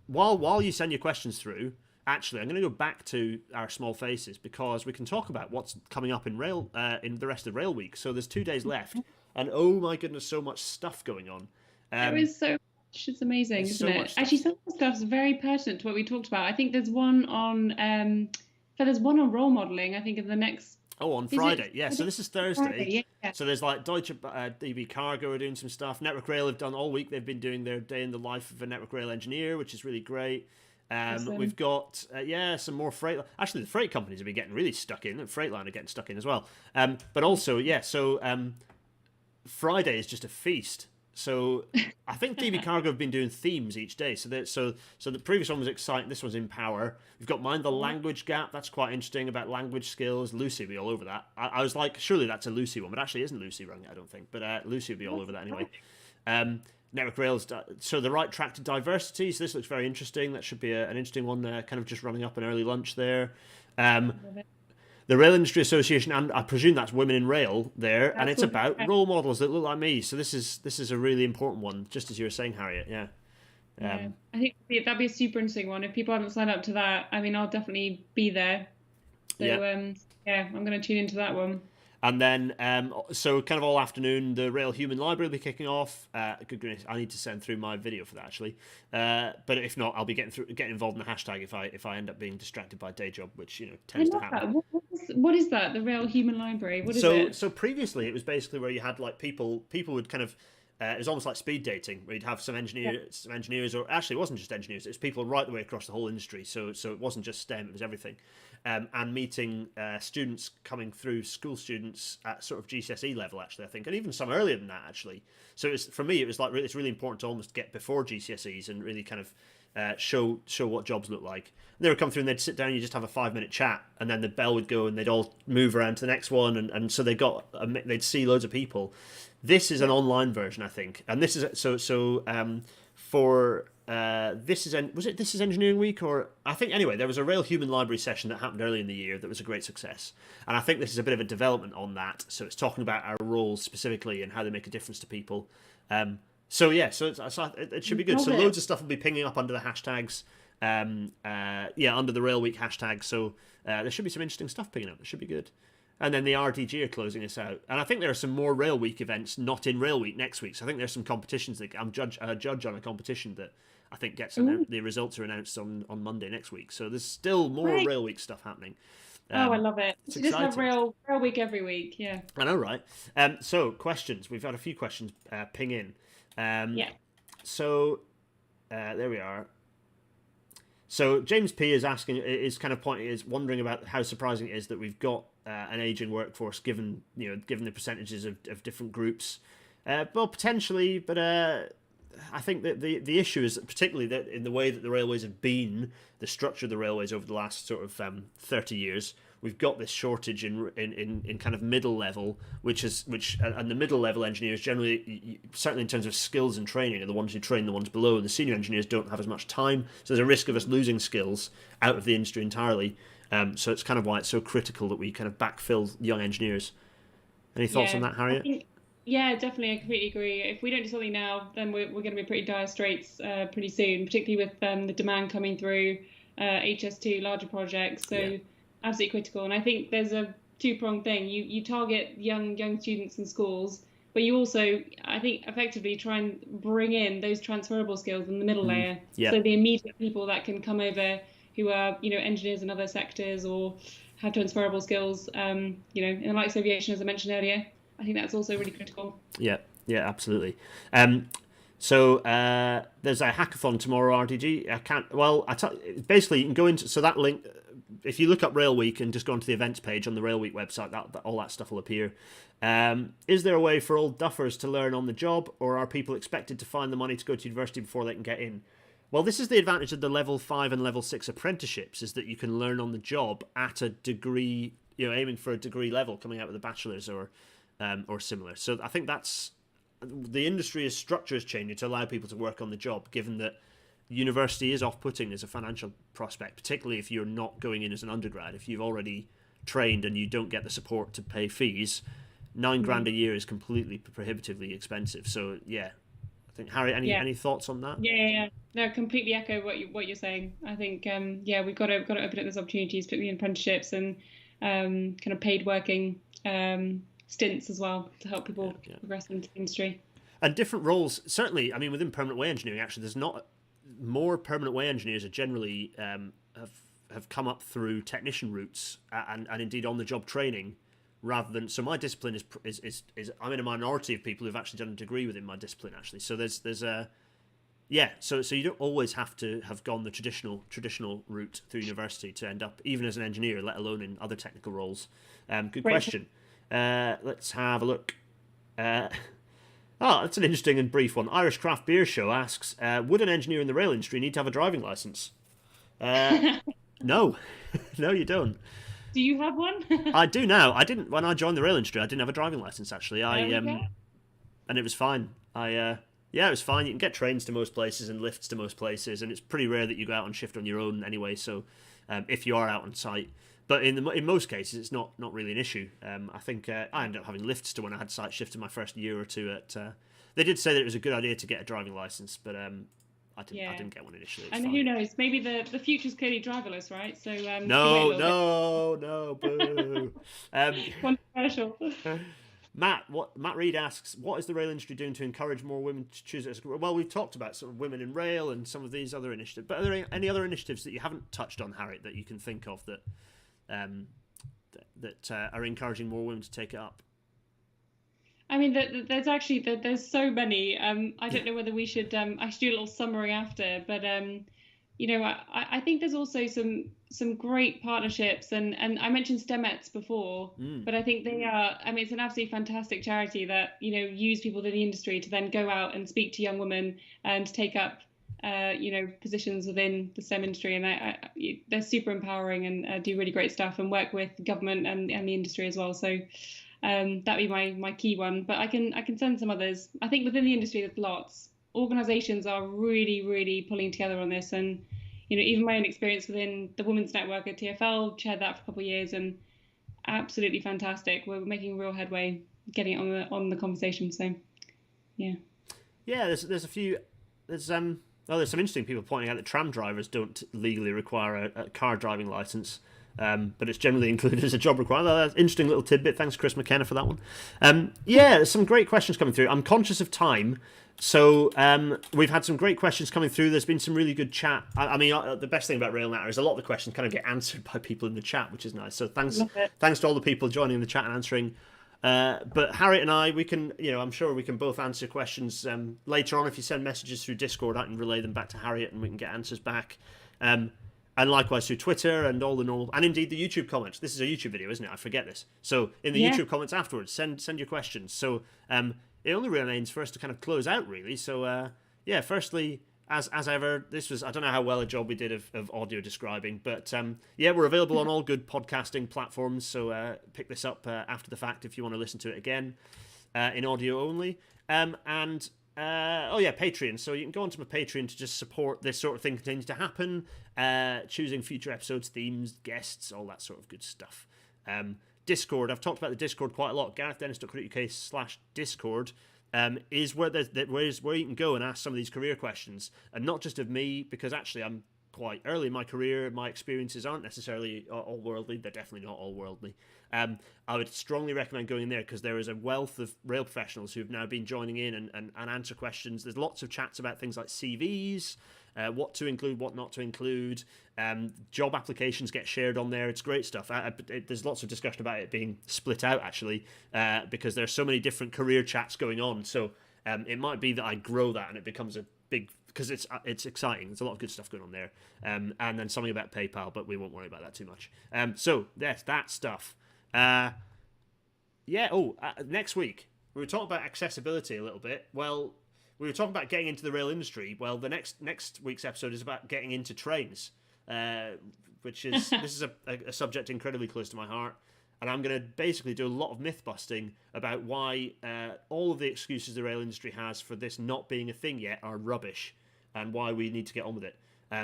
While you send your questions through, actually, I'm going to go back to our small faces because we can talk about what's coming up in the rest of RailWeek. So there's 2 days left, and oh my goodness, so much stuff going on. There is so much. It's amazing, isn't it? Actually, some of the stuff is very pertinent to what we talked about. I think there's one on role modeling. I think in the next. Oh, on Friday, yeah. So this is Thursday. Friday, yeah. So there's like Deutsche DB Cargo are doing some stuff. Network Rail have done all week. They've been doing their day in the life of a Network Rail engineer, which is really great. Awesome. We've got some more freight. Actually, the freight companies have been getting really stuck in, and Freightline are getting stuck in as well. But also, Friday is just a feast. So I think DB Cargo have been doing themes each day. So the previous one was exciting. This one's Empower. We've got Mind the Language Gap. That's quite interesting about language skills. Lucy will be all over that. I was like, surely that's a Lucy one, but actually isn't Lucy running it, I don't think. But Lucy will be all over that anyway. Network Rails. So the right track to diversity. So this looks very interesting. That should be an interesting one. Kind of just running up an early lunch there. The Rail Industry Association, and I presume that's Women in Rail there, and it's about role models that look like me. So this is a really important one, just as you were saying, Harriet. Yeah. I think that'd be a super interesting one. If people haven't signed up to that, I mean, I'll definitely be there. So I'm going to tune into that one. And then, so kind of all afternoon, the Rail Human Library will be kicking off. Good goodness, I need to send through my video for that actually. But if not, I'll be getting involved in the hashtag if I end up being distracted by day job, which tends to happen. What is that? The Rail Human Library? What is it? So previously, it was basically where you had like people would kind of. It was almost like speed dating, where you'd have some engineers, or actually it wasn't just engineers; it was people right the way across the whole industry. So it wasn't just STEM; it was everything. And meeting students coming through, school students at sort of GCSE level, actually, I think, and even some earlier than that, actually. So for me, it was like it's really important to almost get before GCSEs and really kind of show what jobs look like. And they would come through and they'd sit down, and you just have a 5-minute chat, and then the bell would go, and they'd all move around to the next one, and so they'd see loads of people. This is an online version, I think, and this is This is Engineering Week, or I think anyway there was a Rail Human Library session that happened early in the year that was a great success, and I think this is a bit of a development on that. So it's talking about our roles specifically and how they make a difference to people. So it should be good. So loads of stuff will be pinging up under the hashtags. Under the RailWeek hashtag. So there should be some interesting stuff picking up. It should be good. And then the RTG are closing us out. And I think there are some more RailWeek events not in RailWeek next week. So I think there's some competitions that I'm a judge on a competition that I think gets the results are announced on Monday next week. So there's still more RailWeek stuff happening. I love it. You just have RailWeek every week. Yeah. I know, right? So questions. We've had a few questions ping in. So there we are. So James P is wondering about how surprising it is that we've got an aging workforce given the percentages of different groups. Well, potentially, but I think that the issue is that particularly that in the way that the railways have been, the structure of the railways over the last sort of 30 years, we've got this shortage in kind of middle level, and the middle level engineers generally, certainly in terms of skills and training, are the ones who train the ones below, and the senior engineers don't have as much time, so there's a risk of us losing skills out of the industry entirely. So it's kind of why it's so critical that we kind of backfill young engineers. Any thoughts on that, Harriet? Yeah, definitely. I completely agree. If we don't do something now, then we're going to be pretty dire straits pretty soon, particularly with the demand coming through, HS2, larger projects. So absolutely critical. And I think there's a two-pronged thing. You target young students and schools, but you also, I think, effectively try and bring in those transferable skills in the middle layer. Yeah. So the immediate people that can come over who are, engineers in other sectors or have transferable skills, in the likes of aviation, as I mentioned earlier. I think that's also really critical. Yeah, absolutely. So there's a hackathon tomorrow, RTG. Basically, you can go into that link. If you look up RailWeek and just go onto the events page on the RailWeek website, all that stuff will appear. Is there a way for old duffers to learn on the job, or are people expected to find the money to go to university before they can get in? Well, this is the advantage of the level 5 and level 6 apprenticeships, is that you can learn on the job at a degree, aiming for a degree level, coming out with a bachelor's or similar. So I think that's the industry's structure is changing to allow people to work on the job, given that university is off-putting as a financial prospect, particularly if you're not going in as an undergrad. If you've already trained and you don't get the support to pay fees, $9,000 a year is completely prohibitively expensive. So I think, Harriet, any thoughts on that? Yeah. No, completely echo what you're saying. I think we've got to open up those opportunities, particularly in apprenticeships and kind of paid working stints as well, to help people progress into the industry. And different roles, certainly. I mean, within permanent way engineering, actually, there's not more permanent way engineers are generally have come up through technician routes and indeed on the job training, rather than. So my discipline is I'm in a minority of people who've actually done a degree within my discipline, actually. So there's a so you don't always have to have gone the traditional route through university to end up even as an engineer, let alone in other technical roles. Good question. Let's have a look. That's an interesting and brief one. Irish Craft Beer Show asks, would an engineer in the rail industry need to have a driving licence? No. No, you don't. Do you have one? I do now. I didn't when I joined the rail industry. I didn't have a driving licence, actually. And it was fine. It was fine. You can get trains to most places and lifts to most places, and it's pretty rare that you go out on shift on your own anyway. So, if you are out on site, but in most cases, it's not really an issue. I think I ended up having lifts to when I had site shift in my first year or two. They did say that it was a good idea to get a driving licence, but I didn't get one initially. And who knows? Maybe the future's clearly driverless, right? So no, boo. Controversial. Matt Reed asks, what is the rail industry doing to encourage more women to choose it as a career? Well, we've talked about sort of women in rail and some of these other initiatives, but are there any other initiatives that you haven't touched on, Harriet, that you can think of that are encouraging more women to take it up? I mean, there's so many. I don't know whether we should. I should do a little summary after, but I think there's also some great partnerships, and I mentioned STEMETS before, but I think they are. I mean, it's an absolutely fantastic charity that use people in the industry to then go out and speak to young women and to take up positions within the STEM industry, and they're super empowering and do really great stuff and work with government and the industry as well. So. That'd be my key one, but I can send some others. I think within the industry there's lots. Organisations are really, really pulling together on this, and even my own experience within the Women's Network at TfL, chaired that for a couple of years, and absolutely fantastic. We're making real headway getting it on the conversation. So, there's a few. There's some interesting people pointing out that tram drivers don't legally require a car driving licence. But it's generally included as a job requirement. That's an interesting little tidbit. Thanks, Chris McKenna, for that one. There's some great questions coming through. I'm conscious of time, so we've had some great questions coming through. There's been some really good chat. I mean, the best thing about Rail Natter is a lot of the questions kind of get answered by people in the chat, which is nice. So thanks to all the people joining the chat and answering. But Harriet and I, we can, I'm sure we can both answer questions later on. If you send messages through Discord, I can relay them back to Harriet and we can get answers back. And likewise through Twitter and all the normal, and indeed the YouTube comments. This is a YouTube video, isn't it? I forget this. So in the YouTube comments afterwards, send your questions. So it only remains for us to kind of close out, really. So firstly, as ever, this was, I don't know how well a job we did of audio describing, but we're available on all good podcasting platforms. So pick this up after the fact if you want to listen to it again in audio only. Patreon. So you can go onto my Patreon to just support this sort of thing continue to happen, choosing future episodes, themes, guests, all that sort of good stuff. Discord. I've talked about the Discord quite a lot. GarethDennis.co.uk/Discord is where you can go and ask some of these career questions, and not just of me, because actually I'm quite early in my career. My experiences aren't necessarily all worldly. They're definitely not all worldly. I would strongly recommend going in there because there is a wealth of rail professionals who've now been joining in and answer questions. There's lots of chats about things like CVs, what to include, what not to include. Job applications get shared on there. It's great stuff. There's lots of discussion about it being split out, actually, because there's so many different career chats going on. So it might be that I grow that and it becomes a big, because it's exciting. There's a lot of good stuff going on there. And then something about PayPal, but we won't worry about that too much. So that's that stuff. Next week we were talking about accessibility a little bit. Well, we were talking about getting into the rail industry. Well, the next week's episode is about getting into trains, which is this is a subject incredibly close to my heart, and I'm going to basically do a lot of myth busting about why all of the excuses the rail industry has for this not being a thing yet are rubbish, and why we need to get on with it.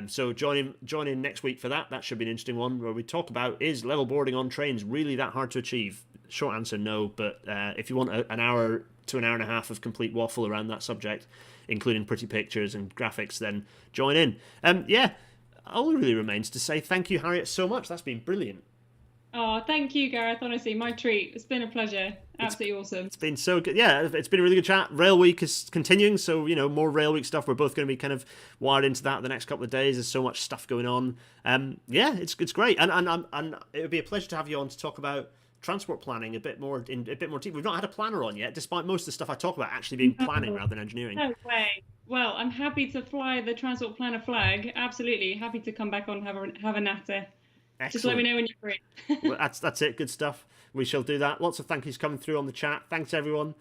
So join in next week for that. That should be an interesting one where we talk about, is level boarding on trains really that hard to achieve? Short answer, no. But if you want an hour to an hour and a half of complete waffle around that subject, including pretty pictures and graphics, then join in. All really remains to say thank you, Harriet, so much. That's been brilliant. Oh, thank you, Gareth. Honestly, my treat. It's been a pleasure. Absolutely awesome. It's been so good. Yeah, it's been a really good chat. RailWeek is continuing, so more RailWeek stuff. We're both going to be kind of wired into that the next couple of days. There's so much stuff going on. It's great, and it would be a pleasure to have you on to talk about transport planning a bit more deep. We've not had a planner on yet, despite most of the stuff I talk about actually being planning rather than engineering. No way. Well, I'm happy to fly the transport planner flag. Absolutely happy to come back on and have a natter. Excellent. Just let me know when you're free. Well, that's it. Good stuff. We shall do that. Lots of thank yous coming through on the chat. Thanks, everyone.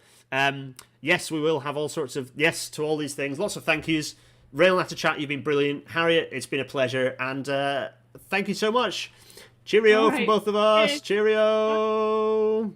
Yes, we will have all sorts of yes to all these things. Lots of thank yous. Rail Natter chat, you've been brilliant. Harriet, it's been a pleasure. And thank you so much. Cheerio from both of us. Cheers. Cheerio.